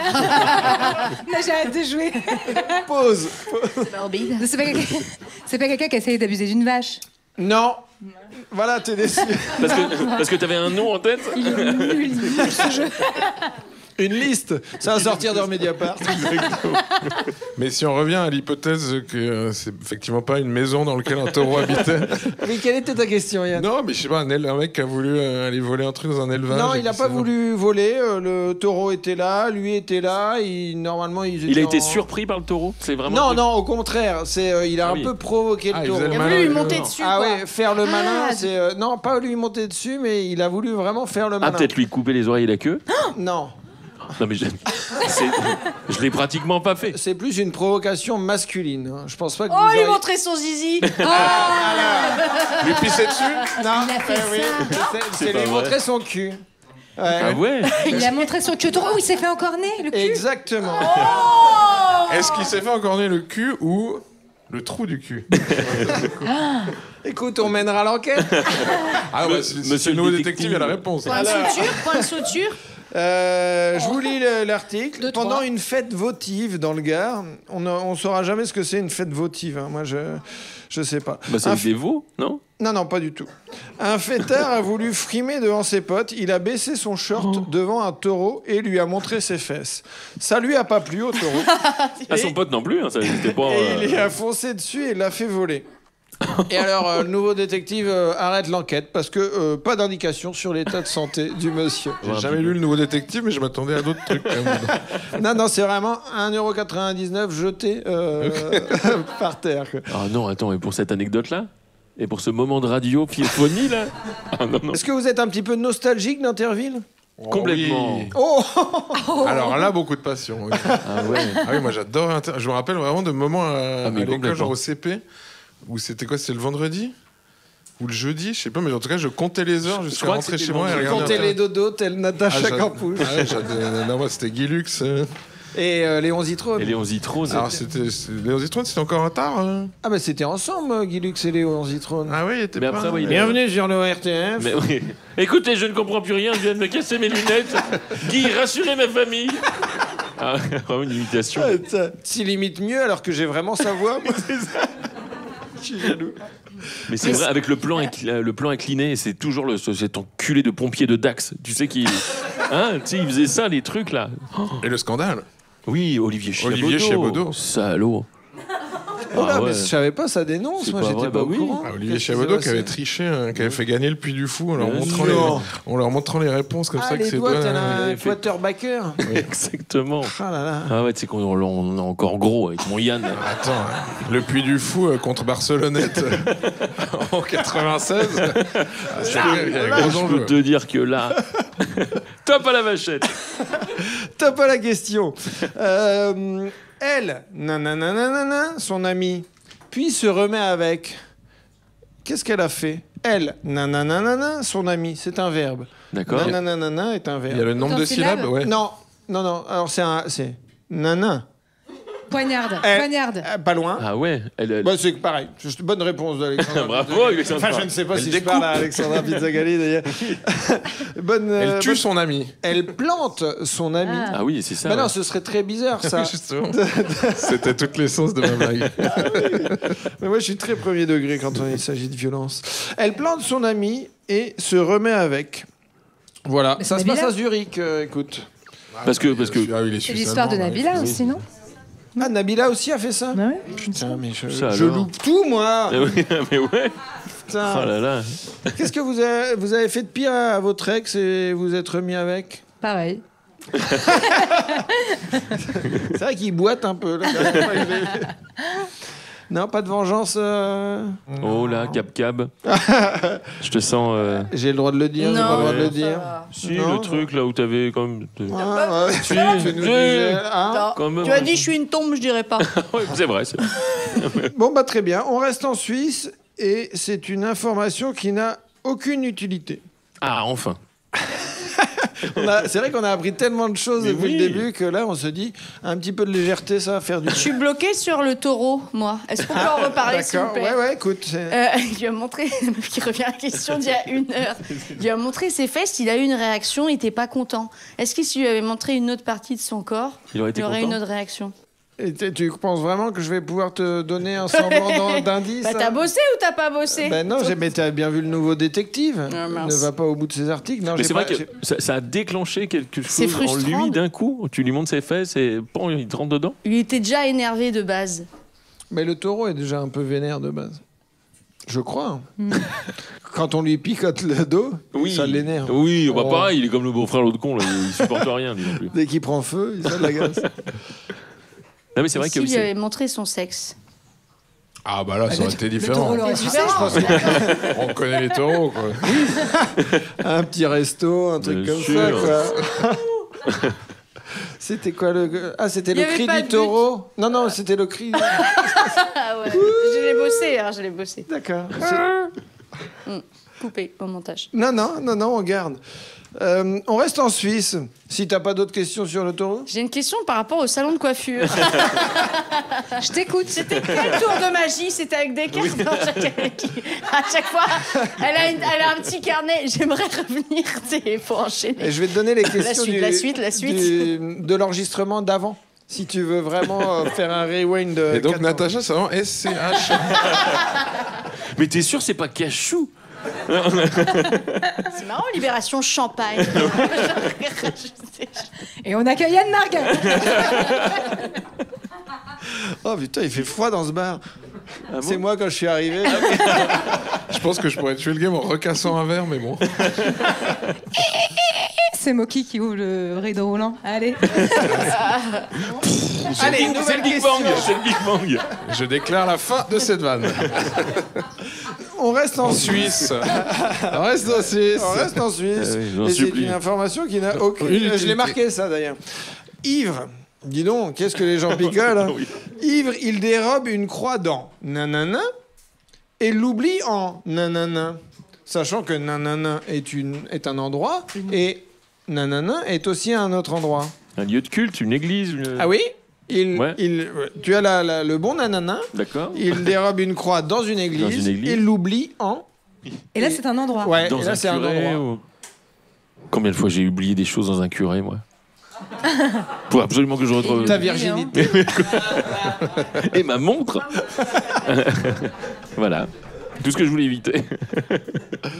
Mais j'ai hâte de jouer. Pause. Morbide. C'est pas quelqu'un c'est pas quelqu'un qui a essayé d'abuser d'une vache. Non. Voilà, t'es déçu. parce que t'avais un nom en tête. Il est nul ce jeu. Une liste. Ça va sortir dans Mediapart. Mais si on revient à l'hypothèse que c'est effectivement pas une maison dans laquelle un taureau habitait. Mais quelle était ta question, Yann? Non, mais je sais pas, un mec qui a voulu aller voler un truc dans un élevage. Non, et il n'a qui pas s'est- voulu voler. Le taureau était là, lui était là. Normalement, ils Il a étaient été en- surpris par le taureau. C'est vraiment. Non, un truc- non, au contraire. Il a Ah un oui. peu provoqué Ah, le il taureau. faisait le Il a malin, voulu lui le monter taureau. dessus. Ah quoi. ouais, faire le malin, Ah, c'est non, pas lui monter dessus, mais il a voulu vraiment faire le Ah, malin. peut-être lui couper les oreilles et la queue. Non, Non, mais je l'ai pratiquement pas fait. c'est plus une provocation masculine. hein. Je pense pas que Oh, vous lui auriez- montrer son zizi. Lui pisser dessus. Non, Il a fait oui, ça. c'est pas lui vrai. montrer son cul. Ouais. Ah ouais. Il a montré son cul. Oh, il s'est fait encorner le cul. Exactement. Oh Est-ce qu'il s'est fait encorner le cul ou Le trou du cul. Écoute, on mènera l'enquête. Ah ouais, Monsieur c'est le le nouveau détective. détective, il a la réponse. Point de suture. Je vous lis l'article. Deux, Pendant trois. une fête votive dans le Gard, on saura jamais ce que c'est une fête votive. Hein. Moi, je sais pas. Bah, c'est Un avec des veaux, non? Non, pas du tout. Un fêtard a voulu frimer devant ses potes. Il a baissé son short devant un taureau et lui a montré ses fesses. Ça lui a pas plu au taureau. Ah, son pote non plus, hein, ça n'était pas. Et il a foncé dessus et l'a fait voler. Et alors, le nouveau détective arrête l'enquête parce que pas d'indication sur l'état de santé du monsieur. J'ai jamais lu le nouveau détective, mais je m'attendais à d'autres trucs quand même. Non, c'est vraiment 1,99€ jeté par terre. Quoi. Ah non, attends, et pour cette anecdote-là? Et pour ce moment de radiophonie, là? Ah non, non. Est-ce que vous êtes un petit peu nostalgique d'Interville? Complètement. Oui. Oh Alors là, beaucoup de passion. Oui. Ah ouais. Ah oui, moi j'adore. Je me rappelle vraiment de moments à mais l'école, complètement. genre au CP, où c'était quoi? C'était le vendredi ou le jeudi? Je sais pas, mais en tout cas, je comptais les heures jusqu'à crois que rentrer c'était chez moi et le regarder. Comptez les Internet. dodos, tel Natacha Campouche. Ah ouais, non, moi c'était Guy Lux. Et Léon Zitrone. Et Léon Zitrone. Alors Léon Zitrone, c'était encore un tard. Ah bah c'était ensemble, Guy Lux et Léon Zitrone. Ah oui, il était Mais pas. après, ouais, il est- Bienvenue sur le RTF. Mais oui. Écoutez, je ne comprends plus rien, je viens de me casser mes lunettes. Guy, rassurez ma famille. Ah, vraiment une imitation. S'il limite mieux alors que j'ai vraiment sa voix. moi. Je suis jaloux. Mais c'est vrai, avec le plan incliné, c'est toujours cet enculé de pompier de Dax. Tu sais qui. Hein, tu sais, il faisait ça, les trucs là. Et le scandale. Oui, Olivier Chiabodo. Olivier Chiabodo. Salaud. Oh là, Ah ouais. mais je savais pas, ça dénonce. C'est Moi, pas j'étais vrai, pas bah au oui. courant. Ah, Olivier Qu'est-ce qui Chiabodo s'est qui avait passé triché, qui avait fait gagner le Puy du Fou en leur Bien montrant, sûr. en leur montrant les réponses comme Ah, ça que les ses doigts, doigts. tel là, un avait fait- quarterbacker. Exactement. Ah là là. Ah ouais, tu sais qu'on est encore gros avec mon Yann. Attends, le Puy du Fou contre Barcelonnette en 96. Il y a gros Je enjeux. peux te dire que là, top à la vachette. T'as pas la question. Elle, nanana, son amie, puis se remet avec. Qu'est-ce qu'elle a fait? Elle, nanana, son amie, c'est un verbe. D'accord. Nanana est un Il y a verbe. le nombre Autant de de syllabes syllabes, ouais. Non. Alors c'est nana. Poignarde. Eh, Poignarde. Pas loin. Ah ouais, elle. Bah, c'est pareil. Juste bonne réponse d'Alexandra. Bravo, Pizzagalli. Alexandra. Enfin, je ne sais pas Elle si je découpe. parle à Alexandra Pizzagalli d'ailleurs. Bonne. Elle tue bonne- son ami. Elle plante son ami. Ah. Ah oui, c'est ça. Bah ouais. non, ce serait très bizarre ça. Justement. C'était toutes les sauces de ma blague. Mais moi, je suis très premier degré quand il s'agit de violence. Elle plante son ami et se remet avec. Voilà. Mais Ça c'est se passe Nabila. à Zurich, écoute. Parce que- Ah oui, il est C'est l'histoire de suisse-allemand, Nabila ouais. aussi, non? Ah, Nabila aussi a fait ça. Bah ouais. Putain, mais Ça je alors. loupe tout, moi. Mais oui, mais ouais. Putain. Oh là là. Qu'est-ce que vous avez fait de pire à votre ex et vous êtes remis avec? Pareil. C'est vrai qu'il boite un peu. Là, non, pas de vengeance. Oh là, cab. Je te sens. J'ai le droit de le dire, j'ai pas le droit de le dire. Si, Non. le truc là où t'avais quand même. Ah, ouais, Si, tu nous si. disais, hein. Non. Quand même. Tu as dit je suis une tombe, je dirais pas. Ouais, c'est vrai. Bon, bah très bien. On reste en Suisse et c'est une information qui n'a aucune utilité. Ah, enfin. C'est vrai qu'on a appris tellement de choses Mais depuis oui. le début que là, on se dit un petit peu de légèreté, ça va faire du Je suis bloquée sur le taureau, moi. Est-ce qu'on peut en reparler, s'il vous D'accord, plaît ouais, écoute. Il lui a montré, la meuf qui revient à la question d'il y a 1 heure. Il lui a montré ses fesses, il a eu une réaction, il était pas content. Est-ce qu'il s'il lui avait montré une autre partie de son corps, Il aurait été il aurait content. une autre réaction? Et tu penses vraiment que je vais pouvoir te donner un semblant d'indice Bah, t'as bossé ou t'as pas bossé? Ben non, mais t'as bien vu le nouveau détective. Ah, Il mince. ne va pas au bout de ses articles. Non, Mais j'ai c'est pas- vrai que j'ai- ça a déclenché quelque C'est chose en frustrant. lui d'un coup. Tu lui montres ses fesses et bon, il te rentre dedans. Il était déjà énervé de base. Mais le taureau est déjà un peu vénère de base. Je crois. Quand on lui picote le dos, ça l'énerve. Oui, bah Oh. pareil, il est comme le beau-frère l'autre con, là, il supporte rien, lui non plus. Dès qu'il prend feu, ça l'agace. Non, mais c'est vrai que S'il lui c'est- avait montré son sexe. Ah bah là, ça aurait été Le différent. taureau l'aurait sucé, je pense. On connaît les taureaux, quoi. Un petit resto, un truc Bien comme sûr. ça, quoi. C'était quoi le... Ah, c'était Il y le avait cri pas du de but. taureau? Non, c'était le cri... Ah ouais. Je l'ai bossé, hein, je l'ai bossé. D'accord. Coupé au montage. Non, on garde. On reste en Suisse. Si t'as pas d'autres questions sur l'autoroute. J'ai une question par rapport au salon de coiffure. Je t'écoute. C'était quel tour de magie? C'était avec des cartes à chaque fois, elle a un petit carnet. J'aimerais revenir, pour enchaîner. Et je vais te donner les questions La suite. de l'enregistrement d'avant. Si tu veux vraiment faire un rewind. Et donc 4 ans. Natacha, c'est vraiment SCH. Mais t'es sûr, c'est pas Cachou? C'est marrant, Libération Champagne. Et on accueille Yann Marc. Oh putain, il fait froid dans ce bar. C'est moi quand je suis arrivé. Je pense que je pourrais tuer le game en recassant un verre, mais bon. C'est Moki qui ouvre le rideau roulant. Allez. Allez, C'est nouvelle le Big question. Bang, c'est le Big Bang. Je déclare la fin de cette vanne. On reste en En Suisse. Suisse. On reste en Suisse. On reste en Suisse. oui, j'en Et c'est supplie. une information qui n'a aucune. Une utilité. Je l'ai marqué ça d'ailleurs. Ivre. Dis donc, qu'est-ce que les gens picolent hein. Oui. Ivre, il dérobe une croix dans nanana et l'oublie en nanana. Sachant que nanana est un endroit et nanana est aussi un autre endroit. Un lieu de culte, une église, Ah oui Ouais. Tu as le bon nanana. D'accord. Il dérobe une croix dans une église, et l'oublie en. Et là, c'est un endroit. Ouais, Dans et là un c'est un curé endroit. ou- Combien de fois j'ai oublié des choses dans un curé, moi? Faut absolument que je retrouve. Ta virginité. Et ma montre. Voilà. Tout ce que je voulais éviter.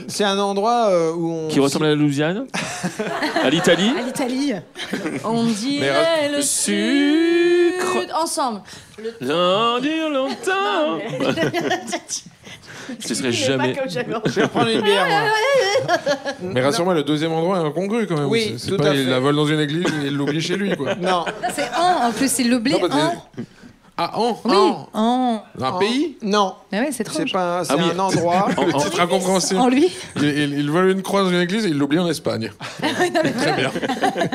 C'est un endroit où on. Qui ressemble à la Louisiane? À l'Italie? À l'Italie. On dirait Mais le sucre. sucre. Ensemble. L'en dire longtemps. Ce serait jamais. Je vais reprendre une bière, moi. Mais rassure-moi, le deuxième endroit est incongru quand même. Oui, c'est tout pas à il fait. la vole dans une église et il l'oublie chez lui, quoi. Non. Non, c'est en plus, il l'oublie. Non, parce que- En. Ah, en Oui, En. en. Un pays Non. Ah ouais, c'est trop. C'est pas. C'est Ah oui. un endroit. Le titre incompréhensible. En lui. Il vole une croix dans une église et il l'oublie en Espagne. Très bien.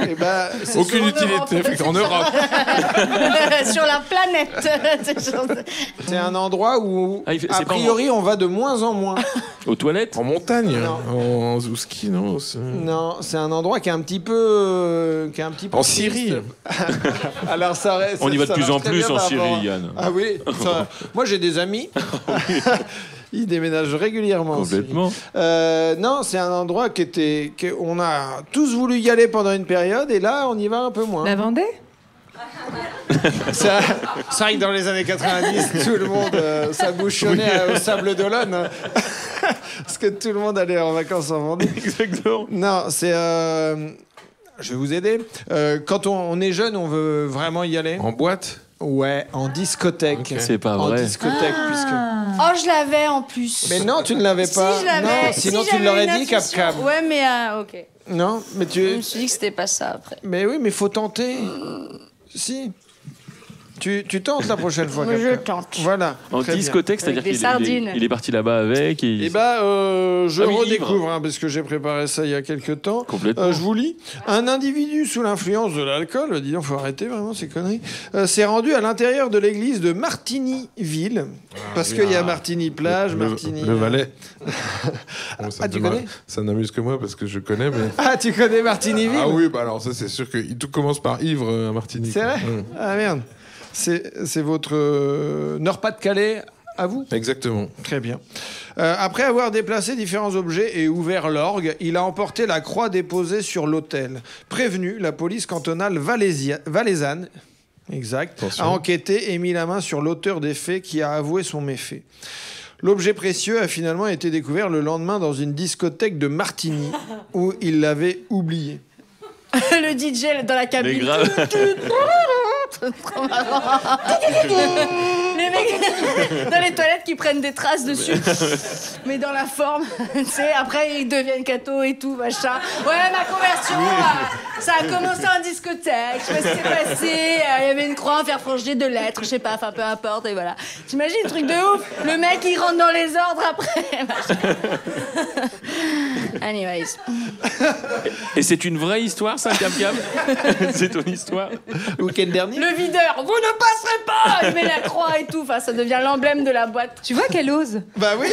Et bah, c'est Aucune en utilité. Europe. En Europe. Sur la planète. C'est un endroit où, Ah, il fait- a c'est pas priori, on va de moins en moins. Aux toilettes? En montagne. Non. En ski, non. c'est- Non, c'est un endroit qui est un petit peu. Qui est un petit peu En triste. Syrie. Alors ça reste. On y va de ça plus en marche très plus bien en par rapport à- Syrie, Yann. Ah oui. Moi, j'ai des amis. Ils déménagent régulièrement. en Syrie. Complètement. Non, c'est un endroit on a tous voulu y aller pendant une période et là, on y va un peu moins. La Vendée. C'est vrai que dans les années 90, tout le monde s'abouchonnait au Sable d'Olonne. Hein. Parce que tout le monde allait en vacances en Vendée. Exactement. Non, c'est. Je vais vous aider. Quand on est jeune, on veut vraiment y aller. En boîte. Ouais, en discothèque. Ok. C'est pas En vrai. discothèque, puisque. Oh, je l'avais en plus. Mais non, tu ne l'avais pas. Si, je l'avais. Non, Si, sinon tu j'avais l'aurais une dit, Cap intuition. Cam. Ouais, mais ok. Non, mais Je me tu. suis dit que c'était pas ça après. Mais oui, mais faut tenter. Si. Tu tentes la prochaine fois. Mais Cap je Cam. tente. Voilà. En très bien. discothèque, c'est-à-dire Avec des qu'il sardines. il est parti là-bas avec. Et Eh ben, je Ah oui, redécouvre, hein, parce que j'ai préparé ça il y a quelques temps. Complètement. Je vous lis. Un individu sous l'influence de l'alcool, dis donc, faut arrêter vraiment ces conneries, s'est rendu à l'intérieur de l'église de Martigny-Ville, parce qu'il y a Martigny-Plage, Martigny... Le Valais. Bon, Ah, tu connais ça n'amuse que moi parce que je connais, mais. Ah, tu connais Martigny-Ville? Ah oui, bah alors ça, c'est sûr que tout commence par ivre à Martinique. C'est vrai? Mm. Ah merde. C'est votre Nord-Pas-de-Calais à vous? Exactement. Très bien. Après avoir déplacé différents objets et ouvert l'orgue, il a emporté la croix déposée sur l'autel. Prévenu, la police cantonale valaisanne exact, Attention. a enquêté et mis la main sur l'auteur des faits qui a avoué son méfait. L'objet précieux a finalement été découvert le lendemain dans une discothèque de Martigny où il l'avait oublié. Le DJ dans la Mais cabine. grave. Trop marrant. Les mecs dans les toilettes qui prennent des traces dessus. Mais dans la forme. Tu sais, après ils deviennent cathos et tout, machin. Ouais, ma conversion, ça a commencé en discothèque. Je sais pas ce qui s'est passé. Il y avait une croix, un fer forgé, 2 lettres, je sais pas, enfin peu importe, et voilà. T'imagines le truc de ouf? Le mec il rentre dans les ordres après. machin. Anyways. Et c'est une vraie histoire, ça, Cam Cam? C'est ton histoire? Le week-end dernier. Le videur, vous ne passerez pas! Il met la croix et tout, enfin ça devient l'emblème de la boîte. Tu vois qu'elle ose. Bah oui,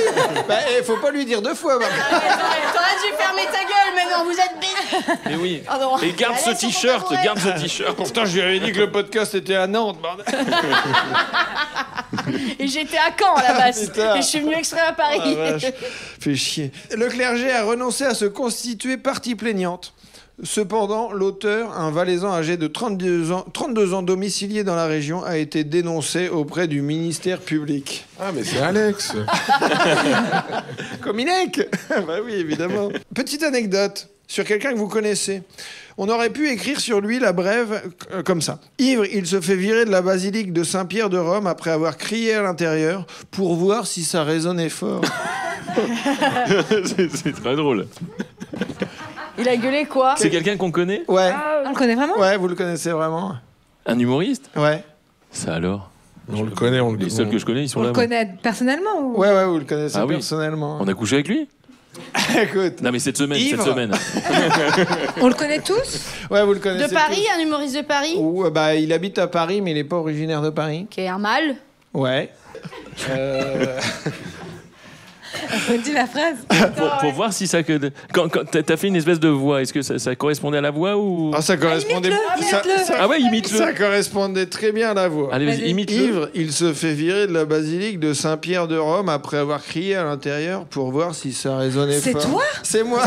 faut pas lui dire 2 fois. Bah. T'aurais dû fermer ta gueule, mais non, vous êtes bêtes! Mais oui. Ah non. Et garde ce Allez, t-shirt, sur ton garde ce t-shirt. Pourtant, je lui avais dit que le podcast était à Nantes, bordel. Et j'étais à Caen à la base. Putain. Et je suis venu exprès à Paris. Ah, vache. Fait chier. Le clergé a renoncé à se constituer partie plaignante. Cependant, l'auteur, un Valaisan âgé de 32 ans domicilié dans la région, a été dénoncé auprès du ministère public. Ah, mais c'est Alex. Cominec. Bah oui, évidemment. Petite anecdote sur quelqu'un que vous connaissez. On aurait pu écrire sur lui la brève comme ça. Ivre, il se fait virer de la basilique de Saint-Pierre de Rome après avoir crié à l'intérieur pour voir si ça résonnait fort. C'est très drôle. Il a gueulé quoi? C'est quelqu'un qu'on connaît? Ouais. On le connaît vraiment? Ouais, vous le connaissez vraiment? Un humoriste? Ouais. Ça alors? On le connaît, on le Les seuls que je connais, ils sont On là. le moi. connaît personnellement ou... Ouais, vous le connaissez Ah oui. personnellement. On a couché avec lui? Écoute. Non mais cette semaine, Ivre. cette semaine. On le connaît tous? Ouais, vous le connaissez. De Paris, un humoriste de Paris? Ou bah il habite à Paris, mais il est pas originaire de Paris. Qui est un mâle? Ouais. On dit la phrase. Pour voir si ça... Quand t'as fait une espèce de voix, est-ce que ça correspondait à la voix ou... Ah, ça correspondait. Imite-le. Ah ouais, imite-le. Ça correspondait très bien à la voix. Allez, vas-y, Vas-y. imite-le. Ivre, il se fait virer de la basilique de Saint-Pierre de Rome après avoir crié à l'intérieur pour voir si ça résonnait C'est fort. toi? C'est moi.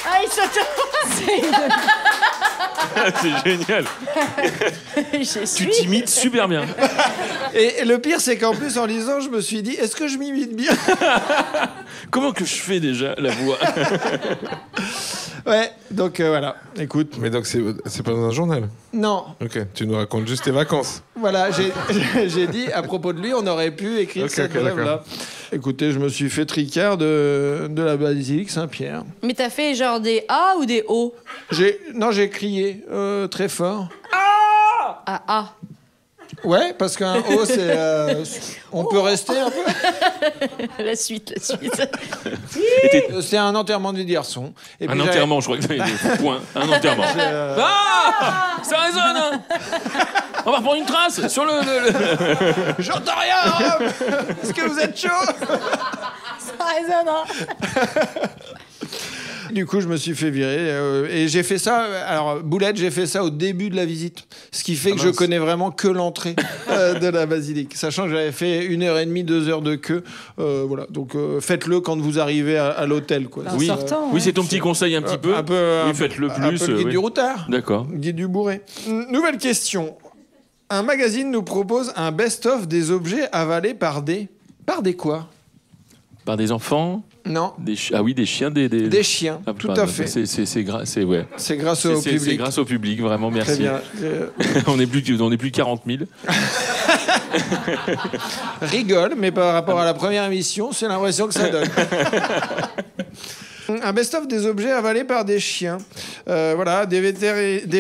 Ah, il saute. C'est génial. Je Tu suis. t'imites super bien. Et le pire, c'est qu'en plus, en lisant, je me suis dit, est-ce que je m'imite bien? Comment que je fais déjà la voix? Ouais, donc voilà, écoute. Mais donc, c'est pas dans un journal. Non, Ok, tu nous racontes juste tes vacances. voilà, j'ai dit, à propos de lui, on aurait pu écrire Ok, cette ok, brève-là. Écoutez, je me suis fait tricard de la basilique Saint-Pierre. Mais t'as fait genre des A ou des O? Non, j'ai crié très fort. Ah, A. Ouais, parce qu'un O, c'est... on peut rester un peu. La suite. C'est un enterrement de vie de garçon. Et Un puis enterrement, je crois que t'avais des points. Un enterrement. Ah, ça résonne, hein. On va reprendre une trace sur le... J'entends rien, Rome. Est-ce que vous êtes chaud? Ça résonne, hein? Du coup, je me suis fait virer. Et j'ai fait ça... Alors, Boulette, j'ai fait ça au début de la visite. Ce qui fait que je mince. connais vraiment que l'entrée de la basilique. Sachant que j'avais fait 1h30, 2 heures de queue. Voilà. Donc, faites-le quand vous arrivez à l'hôtel, quoi. En Oui, sortant, oui, c'est ton petit conseil un petit peu. Oui, faites-le Un plus. peu le guide oui. du routard. D'accord. Guide du bourré. Nouvelle question. Un magazine nous propose un best-of des objets avalés par des... Par des quoi? Par des enfants, Non, ah oui, des chiens, des chiens. Ah, Tout pardon, à fait. C'est ouais. C'est grâce au C'est public. grâce au public, vraiment, Très merci. bien. on est plus de 40 000. Rigole, mais par rapport à la première émission, c'est l'impression que ça donne. Un best-of des objets avalés par des chiens. Voilà, des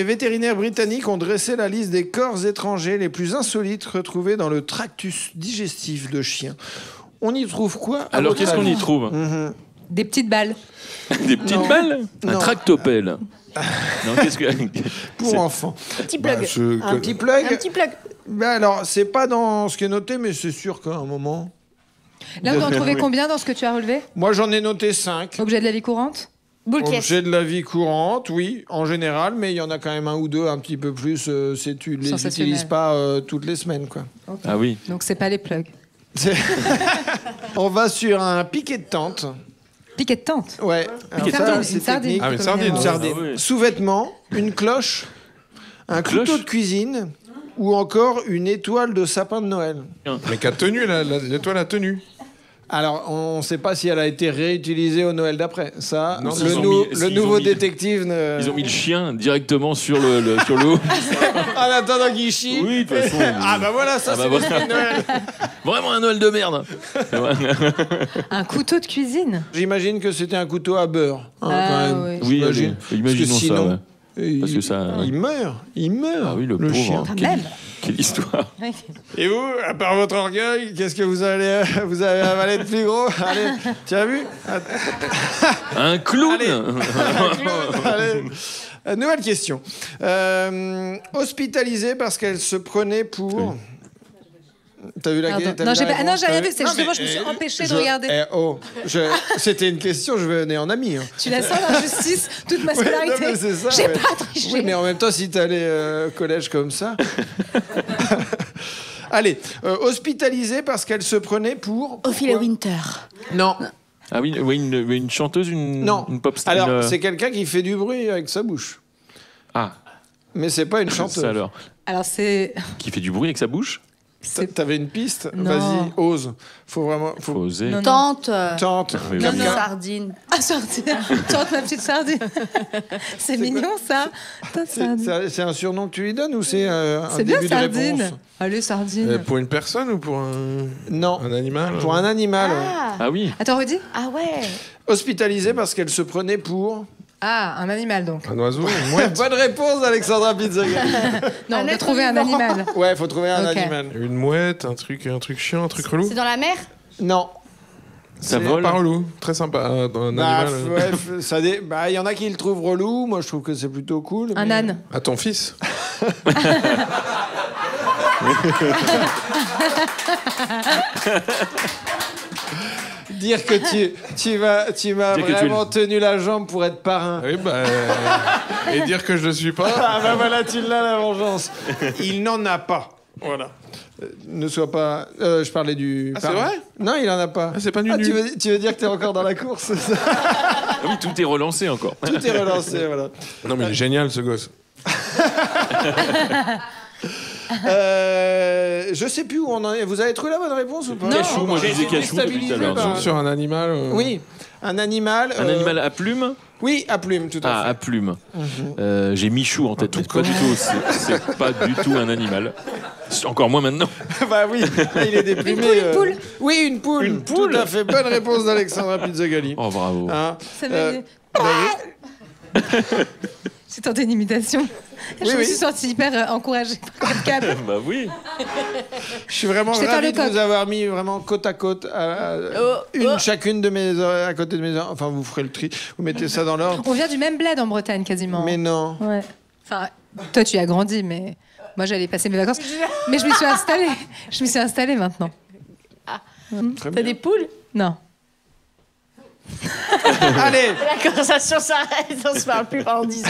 vétérinaires britanniques ont dressé la liste des corps étrangers les plus insolites retrouvés dans le tractus digestif de chiens. On y trouve quoi à Alors, votre qu'est-ce qu'on avis y trouve? Des petites balles. Des petites Non. balles? Un Non. tractopelle. Non, qu'est-ce que... Pour c'est- enfants. Petit Bah, plug. Un petit plug. Un petit plug. Ben alors, c'est pas dans ce qui est noté, mais c'est sûr qu'à un moment... Là, on doit en trouver combien dans ce que tu as relevé? Moi, j'en ai noté 5. Objet de la vie courante? Boule caisse. Objet de la vie courante, oui, en général, mais il y en a quand même un ou deux un petit peu plus. Tu les Sensationnel. utilises pas toutes les semaines, quoi. Ah oui. Donc, c'est pas les plugs. On va sur un piquet de tente. Piquet de tente. Ouais. Alors Une ça, sardine, c'est une sardine. technique. Ah, une Comme sardine. les- Une sardine. Ah oui. Sous-vêtements, une cloche, un Cloche couteau de cuisine ou encore une étoile de sapin de Noël. Mais qu'a tenu, l'étoile a tenu. Alors, on ne sait pas si elle a été réutilisée au Noël d'après. Ça, Non, le, s'ils ont nou- mis- le s'ils nouveau ont mis- détective ne... Ils ont mis le chien directement sur sur le haut. En attendant qu'il chie. Oui, de toute façon. Ah bah voilà, ça Ah bah c'est voilà. l'esprit de Noël. Vraiment un Noël de merde. Un couteau de cuisine? J'imagine que c'était un couteau à beurre. hein, Ah, quand même. oui. Oui, J'imagine. allez, imaginons Parce que ça. sinon, Ouais. Parce que ça- Il meurt. Ah oui, le pauvre, chien. hein. Quand Quelle- même. Quelle histoire. Et vous, à part votre orgueil, qu'est-ce que vous avez avalé de plus gros? Allez, tu as vu? Un clown. Allez. Nouvelle question. Hospitalisée parce qu'elle se prenait pour... T'as vu la Pardon. t'as Non, vu j'ai la pas... non, réponse, j'ai t'as rien vu vu. C'est justement, je me suis empêchée de regarder. C'était une question, je venais en ami. Hein. Tu la sens, l'injustice, toute ma Ouais, non, scolarité. mais c'est ça, J'ai ouais. pas triché. Oui, mais en même temps, si t'allais au collège comme ça. Allez, hospitalisée parce qu'elle se prenait pour. Ophélie Winter. Non. Ah oui, une chanteuse, une pop star. Alors, c'est quelqu'un qui fait du bruit avec sa bouche. Ah, Mais c'est pas une chanteuse. ça alors. Alors, c'est... Qui fait du bruit avec sa bouche? T'avais une piste? Non. Vas-y, ose. Faut vraiment. Faut oser. Non, non. Tante. Tente. Oui, oui. Quelqu'un- Sardine. Ah, sardine. Tente ma petite sardine. C'est mignon, ça. Tente sardine. C'est un surnom que tu lui donnes ou c'est un C'est bien, début de sardine. réponse? Allez, sardine. Pour une personne ou pour Non. un animal? Pour un animal. Ah oui. Attends, redis. Ah ouais. Hospitalisée parce qu'elle se prenait pour. Ah, un animal, donc. Un oiseau, une mouette? Bonne réponse, Alexandra Pizzagalli. Non, Un on doit être trouver un vivant. animal. Ouais, faut trouver un Ok. animal. Une mouette, un truc chiant, un truc relou? C'est dans la mer? Non. Ça C'est vole. Pas relou, très sympa. Un Bah, animal. il y en a qui le trouvent relou. Moi, je trouve que c'est plutôt cool. Un mais- âne. À ton fils? Dire que tu m'as Dire que tu es vraiment tenu la jambe pour être parrain. Oui, bah. Et dire que je le suis pas? Ah bah voilà, tu l'as la vengeance. Il n'en a pas. Voilà. Ne sois pas. Je parlais du. Ah, c'est parrain. vrai? Non, il en a pas. Ah, c'est pas nul. tu veux dire que t'es encore dans la course? Ah oui, tout est relancé encore. Tout est relancé, voilà. Non, mais il est génial, ce gosse. Je sais plus où on en est. Vous avez trouvé la bonne réponse ou pas? Cachou, moi je J'ai disais été cachou depuis tout déstabilisé à l'heure. par- Sur un animal. Oui, un animal. Un animal à plumes? Oui, à plume, tout à Ah, fait. à plumes. J'ai Michou en tête, mais pas du tout. C'est pas du tout un animal. Encore moins maintenant. Bah oui, il est déplumé. Une poule, une poule. Oui, une poule. Une poule. Tout à fait. Bonne réponse d'Alexandra Pizzagalli. Oh, bravo. Hein, Ça m'a euh, dit- bah oui. J'ai tenté une imitation. Je me oui. suis sentie hyper encouragée par le cap. Bah oui. Je suis vraiment Je vais faire ravi le de coq. vous avoir mis vraiment côte à côte, chacune de mes à côté de mes oreilles. Enfin, vous ferez le tri. Vous mettez ça dans l'ordre. On vient du même bled en Bretagne, quasiment. Mais non. Ouais. Enfin, toi, tu y as grandi, mais moi, j'allais passer mes vacances. Mais je m'y suis installée. Je m'y suis installée maintenant. Très T'as bien. des poules? Non. Allez, La conversation s'arrête, on se parle plus pendant 10 ans.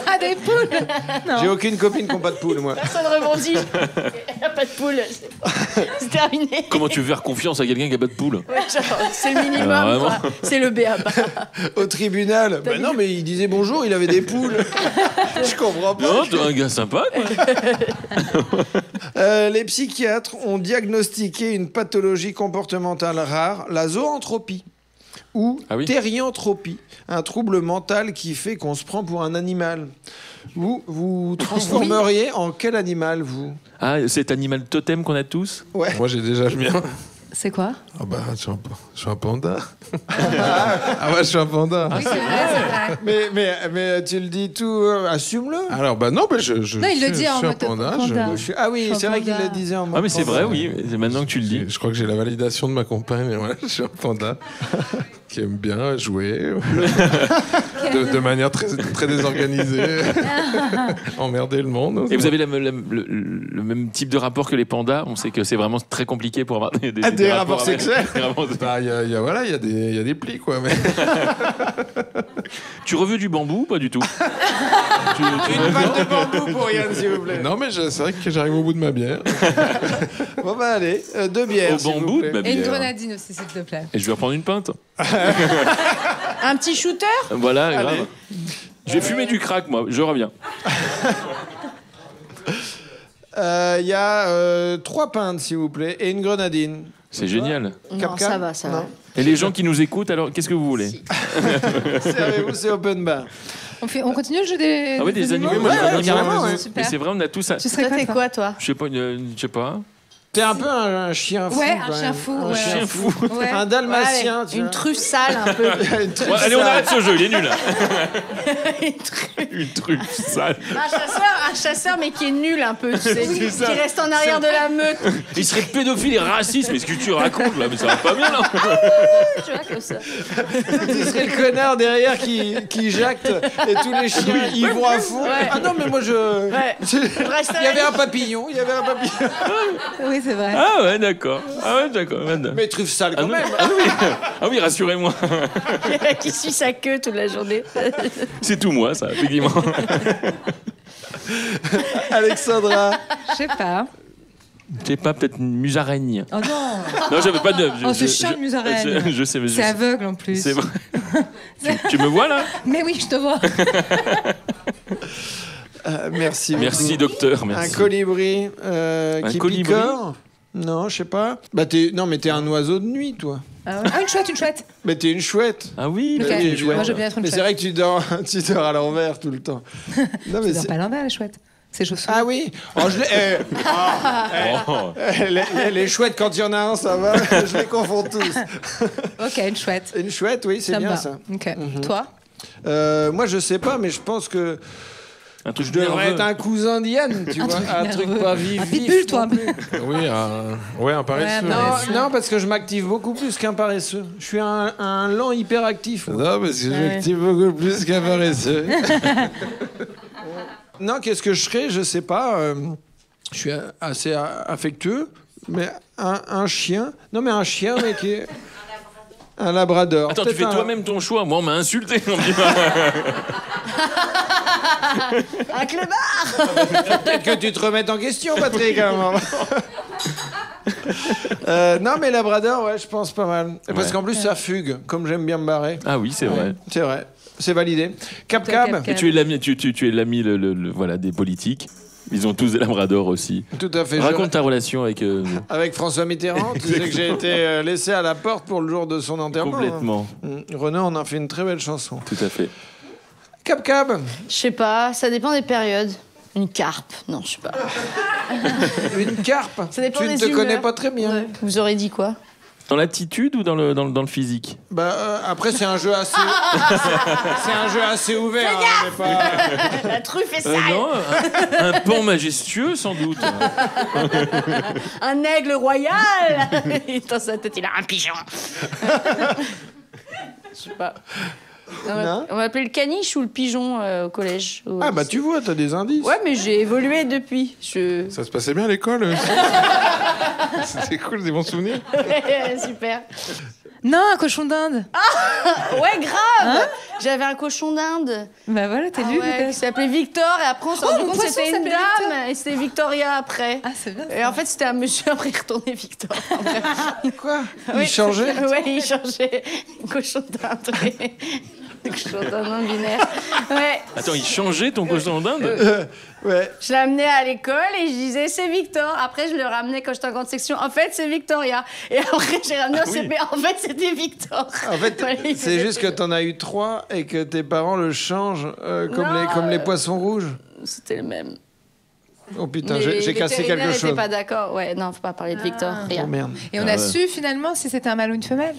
Ah, des poules. Non. j'ai aucune copine qui n'a pas de poule, moi. Personne rebondit. Il n'y a pas de poule. C'est terminé. Comment tu veux faire confiance à quelqu'un qui a pas de poule? Ouais, genre, c'est le minimum, Ah, vraiment quoi. C'est le BABA. Au tribunal. Ben non, mais il disait bonjour, il avait des poules. Je comprends pas. Non, t'es un gars sympa, quoi. Les psychiatres ont diagnostiqué une pathologie comportementale rare, la zoanthropie ou Ah oui. thérianthropie, un trouble mental qui fait qu'on se prend pour un animal. Vous transformeriez en quel animal, vous? Ah, cet animal totem qu'on a tous? Ouais. Moi, j'ai déjà le mien. C'est quoi? Ah bah, je suis un panda. Ah ouais, je suis un panda. Oui, c'est vrai, c'est vrai. Mais tu le dis tout, assume-le. Alors, bah non, bah, Non, il le dit je en suis un mode panda. panda. Ah oui, Je suis c'est un vrai qu'il panda. le disait en mode Ah, mais c'est panda. vrai, oui. C'est maintenant que tu le dis. Je crois que j'ai la validation de ma compagne. Voilà, je suis un panda qui aime bien jouer de manière très, très désorganisée, emmerder le monde. Et vous avez le même type de rapport que les pandas? On sait que c'est vraiment très compliqué pour avoir Des rapports avec- sexuels. des rapports- Bah, voilà, il y a des plis, quoi. Mais... Tu reveux du bambou? Pas du tout. Une balle de bambou pour Yann, s'il vous plaît. Non, mais c'est vrai que j'arrive au bout de ma bière. Bon, bah allez, 2 bières. Au s'il vous bambou plaît. de ma Et une bière. grenadine aussi, s'il te plaît. Et je vais reprendre une pinte. Un petit shooter? Voilà, grave. Je vais fumer du crack, moi. Je reviens. Il y a 3 pintes, s'il vous plaît, et une grenadine. C'est génial. Non, Cap-cap ça va, ça va. Non. Et les gens qui nous écoutent, alors, qu'est-ce que vous voulez? Servez-vous, c'est open bar. On continue le jeu des. Ah oui, des animaux. Moi, Ouais, j'ai ouais, des animaux. carrément, ouais. Mais Super. c'est vrai, on a tous. Tu Toi, serais t'es quoi, quoi, toi? Je sais pas. T'es un peu un chien fou. Ouais, quand un chien même. fou. Un ouais. chien fou. Ouais. Un dalmatien, Ouais, tu une vois. truffe sale un peu. Une truffe Ouais, allez, on sale. arrête ce jeu, il est nul. Une truffe. Une truffe sale. Un chasseur, mais qui est nul un peu, tu sais, C'est qui ça. reste en arrière de la meute, Il serait pédophile et raciste, mais ce que tu racontes là, mais ça va pas bien là. tu vois, comme ça. Tu serais le connard derrière qui jacte et tous les chiens ils vont à fond. Ouais. Ah non mais moi je. Ouais. Reste à Il y avait la un papillon, il y avait un papillon. Oui, c'est vrai. Ah ouais, d'accord. Ah ouais, d'accord. Mais truffe sale quand même. Ah oui, rassurez-moi. qui suit sa queue toute la journée. C'est tout moi, ça, effectivement. Alexandra. Je sais pas. Je sais pas, peut-être une musaraigne. Oh non. Non, j'avais pas de. Oh, c'est chiant, une musaraigne. Je sais, mais je C'est sais. aveugle en plus. C'est vrai. Tu me vois là? Mais oui, je te vois. Merci. Merci, beaucoup. docteur. Merci. Un colibri qui colibri picore. Non, je sais pas. Bah non mais t'es un oiseau de nuit toi. Ah, ouais. Ah, une chouette, une chouette. Mais t'es une chouette. Ah oui, Ok. bah oui, une je vois. Moi, je veux bien être une Mais c'est chouette. vrai que tu dors à l'envers tout le temps. Non mais C'est c'est- pas l'envers, les chouettes. C'est chaussures. Ah oui. Oh, Oh. les chouettes quand il y en a un ça va. Je les confonds tous. Ok, une chouette. Une chouette oui c'est Ça me bien va. ça. Ok. Toi Moi je sais pas mais je pense que Un truc je devrais nerveux. être un cousin d'Yann, tu vois, un truc nerveux. pas vif. Un vif pitbull, toi. non plus. Oui, un paresseux. Ouais, Non, non, parce que je m'active beaucoup plus qu'un paresseux. Je suis un lent hyperactif. moi. Non, parce que je m'active beaucoup plus qu'un paresseux. Non, qu'est-ce que je serais Je sais pas. Je suis assez affectueux, mais un chien. Non, mais un chien, mais qui est un labrador. Attends, tu Peut-être fais toi-même ton choix. Moi, on m'a insulté. On me dit, Un clébard. Peut-être que tu te remettes en question, Patrick. à un moment. Non, mais labrador, ouais, je pense pas mal. Et parce Ouais. qu'en plus, ça fugue, comme j'aime bien me barrer. Ah oui, c'est vrai. C'est vrai. C'est validé. Cap-Cab. Cap-Cab. Et tu es l'ami, tu es l'ami voilà, des politiques. Ils ont tous des labradors aussi. Tout à fait. Raconte ta relation avec Avec François Mitterrand, tu sais que j'ai été laissé à la porte pour le jour de son enterrement. complètement. Renaud en a fait une très belle chanson. Tout à fait. Cap-Cab, Je sais pas, ça dépend des périodes. Une carpe. Non, je sais pas. une carpe. Ça dépend Tu ne des te humeurs. connais pas très bien. Ouais. Vous aurez dit quoi? Dans l'attitude ou dans le physique? Bah, après, c'est un jeu assez. c'est un jeu assez ouvert. Hein, mais pas... La truffe est sale. Non, un pan majestueux sans doute. Un aigle royal. Et dans sa tête, il a un pigeon. Je sais pas. Non. On m'appelait le caniche ou le pigeon au collège. Ah, bah, tu vois, t'as des indices. Ouais, mais j'ai évolué depuis. Ça se passait bien à l'école. C'était cool, des bons souvenirs. Super. Non, un cochon d'Inde. Ouais, grave. J'avais un cochon d'Inde. Bah voilà, t'es lu Ouais, qui peut-être. s'appelait Victor. Et après, on s'est rendu mon compte que poisson c'était une s'appelait dame. Et c'était Victoria après. Ah, c'est bien. Et en fait, c'était un monsieur. Après, il retournait Victor. Quoi Oui, Il changeait Ouais, il changeait. Cochon d'Inde. Ouais. Cochon d'Inde non binaire. Ouais. Attends, il changeait ton cochon d'Inde? Ouais. Je l'amenais à l'école et je disais c'est Victor. Après, je le ramenais quand j'étais en grande section. En fait, c'est Victoria. Et après, j'ai ramené au oui. CP. En fait, c'était Victor. En fait, Voilà, il c'est faisait- juste que t'en as eu 3 et que tes parents le changent Non, comme les poissons rouges. C'était le même. Oh putain, Mais j'ai les cassé quelque vétérinaires chose. étaient pas d'accord. Ouais, non, faut pas parler de Victor. Oh Rien. merde. Et on Ah a ouais. su finalement si c'était un mâle ou une femelle.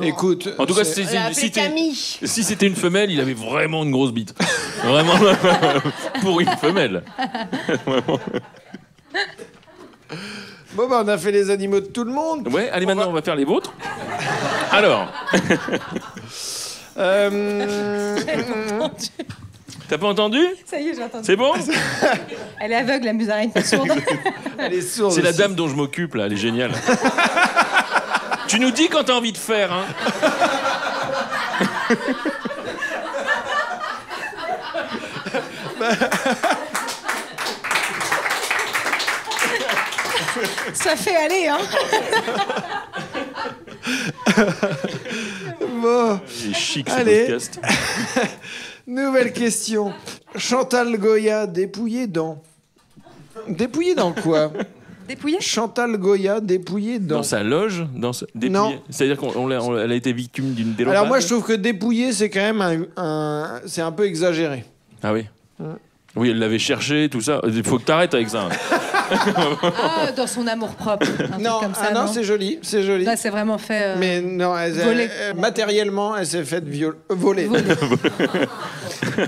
Écoute. En tout cas, c'est- On l'a appelé Camille. si c'était une femelle, il avait vraiment une grosse bite. Vraiment pour une femelle. Bon, bah, on a fait les animaux de tout le monde. Ouais, allez, maintenant, on va faire les vôtres. Alors, Euh, t'as pas entendu? Ça y est, j'ai entendu. C'est bon? Elle est aveugle, la musaraigne, pas sourde. elle est sourde. C'est la aussi. dame dont je m'occupe, là, elle est géniale. Tu nous dis quand t'as envie de faire, hein. Ça fait aller, hein. Bon, C'est chic, ce Allez. podcast. nouvelle question. Chantal Goya, dépouillée dans. Dépouillée dans quoi Dépouillé. Chantal Goya, dépouillée dans. Dans sa loge, dépouillée. Non. C'est-à-dire qu'elle a été victime d'une délopade. Alors moi, je trouve que dépouillée, c'est quand même c'est un peu exagéré. Ah oui. Oui, elle l'avait cherché, tout ça. Il faut que t'arrêtes avec ça. Ah, dans son amour-propre. un truc Non, comme ça, non, c'est joli, c'est joli. Là, c'est vraiment fait... Mais non, voler. Matériellement, elle s'est faite voler.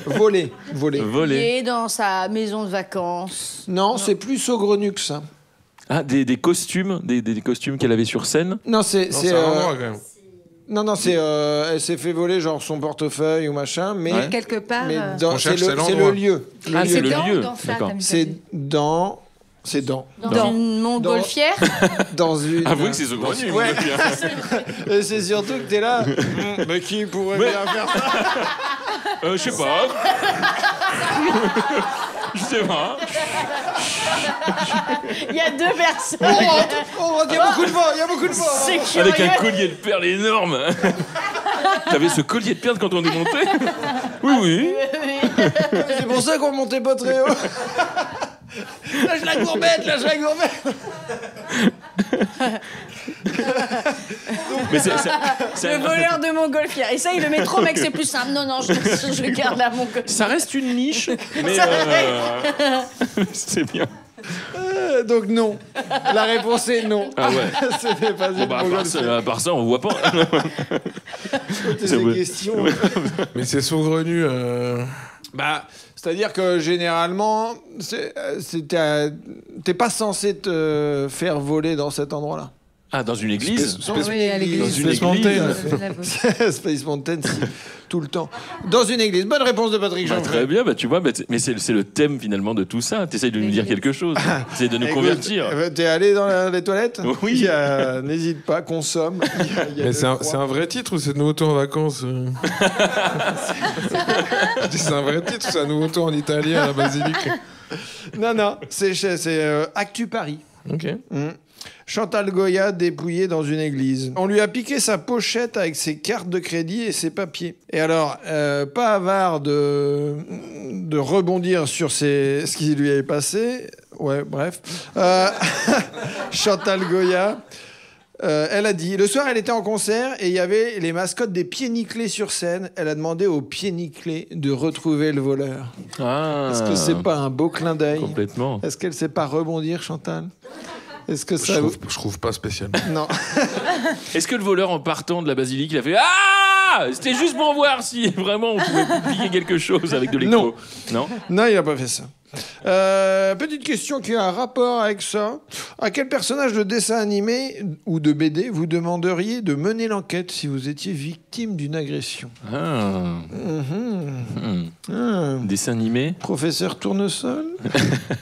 Voler. Volé. Il est dans sa maison de vacances. Non, c'est plus saugrenu que ça. Ah, des costumes, des costumes qu'elle avait sur scène. Non, c'est Non, c'est un endroit quand même. non, c'est elle s'est fait voler genre son portefeuille ou machin, mais Ouais. Quelque part... mais On dans, cherche, c'est c'est le l'endroit. lieu. Ah, c'est le dans lieu. ou dans ça, D'accord. comme ça C'est dit dans Dans une montgolfière. dans une. Avouez que c'est saugrenu. Ouais. Et c'est surtout que t'es là. Mais qui pourrait bien faire ça? Je sais pas. Je sais pas. Il y a 2 personnes. Oh, il y a beaucoup de vent, il y a beaucoup de vent. C'est curieux. Avec un collier de perles énorme. T'avais ce collier de perles quand on est monté? Oui. C'est pour ça qu'on montait pas très haut. Lâche la courbette. Mais c'est Le voleur de montgolfière. Et ça, il le met trop, mec, c'est plus simple. Non, je garde la montgolfière. ça reste une niche, mais c'est bien. Donc non. La réponse est non. Ah ouais. C'était pas Bon, bah, à part ça, on voit pas. ces vrai. questions. Mais c'est saugrenu. Bah, c'est-à-dire que généralement, t'es pas censé te faire voler dans cet endroit-là. Ah, dans une église? Oui, à l'église. Dans une Space Mountain. église. Space Mountain, si, tout le temps. Dans une église. Bonne réponse de Patrick Bah, Jean. très bien, bah, tu vois, mais c'est le thème finalement de tout ça. T'essayes de nous dire quelque chose. T'essayes de nous convertir. T'es allé dans les toilettes? Oui. N'hésite pas, consomme. Il y a Mais deux, c'est trois. un vrai titre ou c'est de nouveau tour en vacances Je dis, c'est un vrai titre ou c'est un nouveau tour en Italie à la basilique? Non, c'est Actu Paris. Ok. Chantal Goya dépouillée dans une église. On lui a piqué sa pochette avec ses cartes de crédit et ses papiers. Et alors, pas avare de rebondir sur ce qui lui est passé. Ouais, bref. Chantal Goya, elle a dit, le soir, elle était en concert et il y avait les mascottes des pieds nickelés sur scène. Elle a demandé aux pieds nickelés de retrouver le voleur. Ah, Est-ce que c'est pas un beau clin d'œil? complètement. Est-ce qu'elle sait pas rebondir, Chantal? Est-ce que ça... Je trouve pas spécialement. Non. Est-ce que le voleur, en partant de la basilique, il a fait Ah, c'était juste pour voir si vraiment on pouvait piquer quelque chose avec de l'écho? Non. Non, il a pas fait ça. Petite question qui a un rapport avec ça. À quel personnage de dessin animé ou de BD vous demanderiez de mener l'enquête si vous étiez victime d'une agression? Ah. Dessin animé? Professeur Tournesol?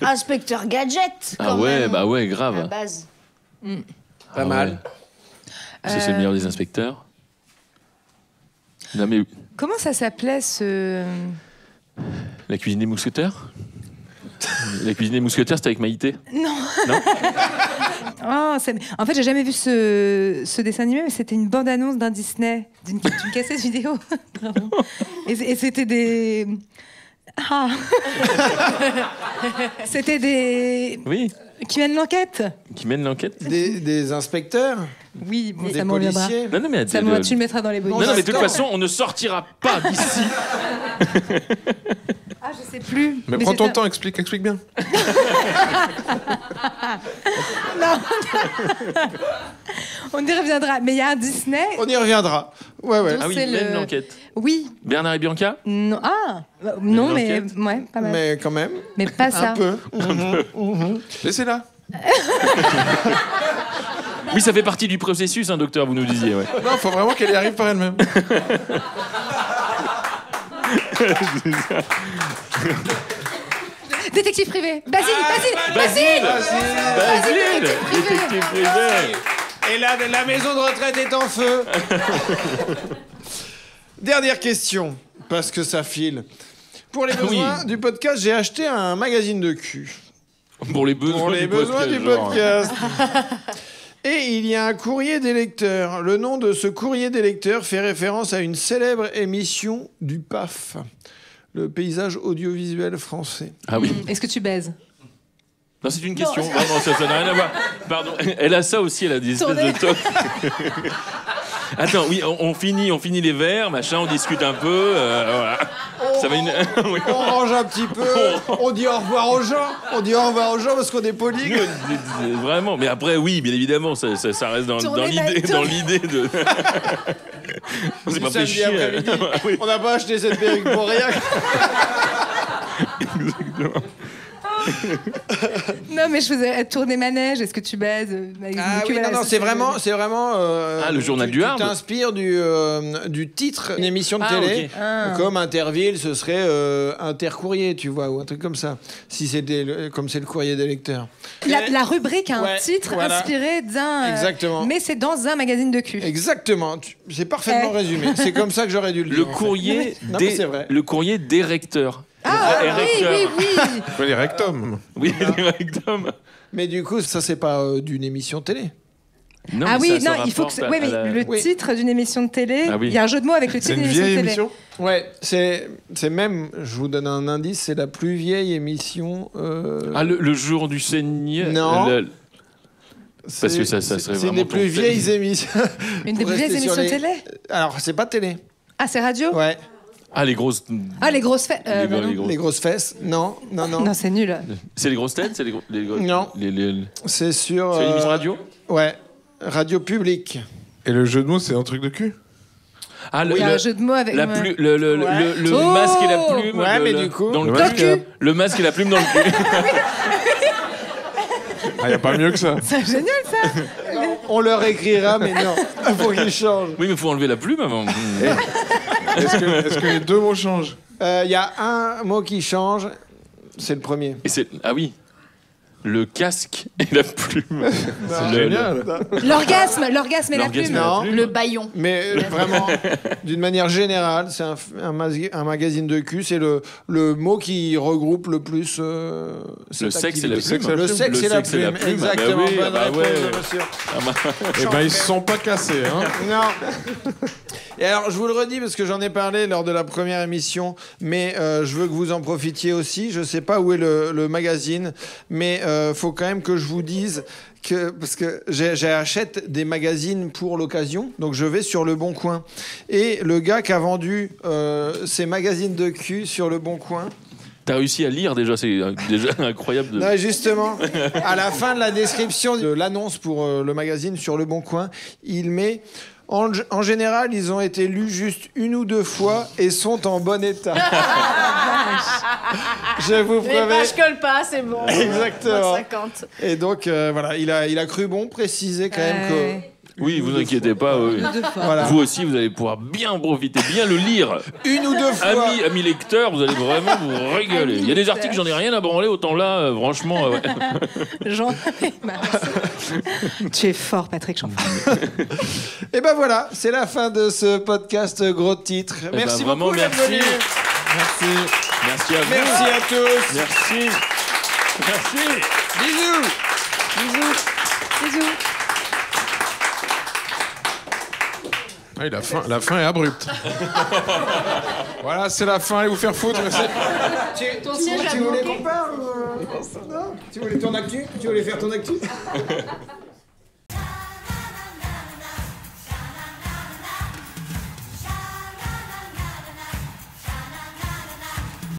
Inspecteur Gadget. Ah quand ouais, même. bah ouais, À la grave. base. Pas Ah mal. ouais. C'est le meilleur des inspecteurs. Non mais Comment ça s'appelait ce... la cuisine des mousquetaires. La cuisine des mousquetaires, c'était avec Maïté. Non. Non. Oh, en fait, j'ai jamais vu ce dessin animé, mais c'était une bande-annonce d'un Disney, d'une cassette vidéo. Pardon. Et c'était des... Ah. C'était des... Oui. Qui mènent l'enquête. Qui mène l'enquête. Des inspecteurs? Oui, bon, Des ça me reviendra. policiers? Non, mais Ça tu le mettras dans les bonus. Non, mais de toute façon, on ne sortira pas d'ici. Ah, je sais plus. Mais prends c'est ton un- temps, explique bien. On y reviendra. Mais il y a un Disney. On y reviendra. Ouais. Ah oui, C'est il mène le- l'enquête. Oui. Bernard et Bianca. Non. Ah. Non, mais l'enquête. ouais, pas mal. Mais quand même, Mais pas ça. un peu. Laissez-la. Oui, ça fait partie du processus, hein, docteur, vous nous disiez. Ouais. Non, faut vraiment qu'elle y arrive par elle-même. Détective privé. Basile. Basile, détective privé. Et là, la maison de retraite est en feu. Dernière question, parce que ça file. Pour les besoins du podcast, j'ai acheté un magazine de cul. Pour les besoins, Pour les du besoins podcast, du genre. podcast. Et il y a un courrier des lecteurs. Le nom de ce courrier des lecteurs fait référence à une célèbre émission du PAF, le paysage audiovisuel français. Ah oui. Est-ce que tu baises? Non, c'est une question. Vraiment, ça n'a rien à voir. Pardon. Elle a ça aussi, elle a des espèces de tocs. Attends, oui, on finit les verres, machin, on discute un peu. Voilà. Ça va une... Oui. On range un petit peu, on dit au revoir aux gens. On dit au revoir aux gens parce qu'on est poli. Vraiment, mais après, oui, bien évidemment, ça reste dans l'idée de... On s'est pas fait chier. Oui. On n'a pas acheté cette perruque pour rien. Exactement. Non, mais je faisais tourner manège. Est-ce que tu baises C'est vraiment. Le journal du Hard. Tu t'inspires du titre d'une émission de télé. Okay. Comme Interville, ce serait Intercourrier, tu vois, ou un truc comme ça. Si c'était comme c'est le courrier des lecteurs. La rubrique a un titre inspiré d'un. Exactement. Mais c'est dans un magazine de cul. Exactement. C'est parfaitement résumé. C'est comme ça que j'aurais dû le dire. Le courrier des recteurs. Oui. Les rectums. Oui, les rectums. Mais du coup, ça, c'est pas d'une émission télé. Non, il faut que. Oui, mais le titre d'une émission de télé, il y a un jeu de mots avec le titre d'une émission de télé. Émission Ouais, c'est même, je vous donne un indice, c'est la plus vieille émission. Le jour du Seigneur. Non. Parce que ça serait vraiment. C'est une des plus vieilles émissions. Une des plus vieilles émissions de télé. Alors, c'est pas télé. Ah, c'est radio. Ouais. Les grosses. Les grosses fesses. Les grosses fesses. Non. Non, c'est nul. C'est les grosses têtes, c'est Non. C'est sur. C'est une émission radio. Ouais. Radio publique. Et le jeu de mots, c'est un truc de cul? Il y a un jeu de mots avec le masque et la plume. Ouais, mais du coup. Dans le cul. Le masque et la plume dans le cul. Il n'y a pas mieux que ça. C'est génial, ça. On leur écrira, mais non. Il faut qu'ils changent. Oui, mais il faut enlever la plume avant. Est-ce que les deux mots changent? Il y a un mot qui change. C'est le premier. Ah oui. Le casque et la plume. C'est génial. L'orgasme et la plume. Non. Le baillon. Mais vraiment, d'une manière générale, c'est un magazine de cul. C'est le mot qui regroupe le plus. Le sexe et la plume. Le sexe et la plume. Exactement. Bonne réponse, monsieur. Eh ben, ils se sont pas cassés, hein. Non. Et alors, je vous le redis parce que j'en ai parlé lors de la première émission, mais je veux que vous en profitiez aussi. Je sais pas où est le magazine, mais faut quand même que je vous dise que parce que j'achète des magazines pour l'occasion, donc je vais sur Le Bon Coin. Et le gars qui a vendu ces magazines de cul sur Le Bon Coin. T'as réussi à lire déjà, c'est déjà incroyable. Non, justement, à la fin de la description de l'annonce pour le magazine sur Le Bon Coin, il met. En général, ils ont été lus juste une ou deux fois et sont en bon état. Je vous promets. Les pages collent pas, c'est bon. Exactement. 50. Et donc, voilà, il a cru bon préciser quand même que... Oui, vous inquiétez pas. Oui. Voilà. Vous aussi, vous allez pouvoir bien profiter, bien le lire. Une ou deux fois. Amis lecteurs, vous allez vraiment vous régaler. Il y a des articles, j'en ai rien à branler, autant là, franchement... ouais. Tu es fort, Patrick Chanfray. Et ben voilà, c'est la fin de ce podcast Gros Titres. Merci vraiment, beaucoup d'être venus. Merci à vous. Merci à tous. Merci. Bisous. Bisous. Ah, la fin est abrupte. Voilà, c'est la fin. Allez vous faire foutre. Ton siège a Tu voulais manqué. qu'on parle Non. Tu voulais ton actu? Tu voulais faire ton actu?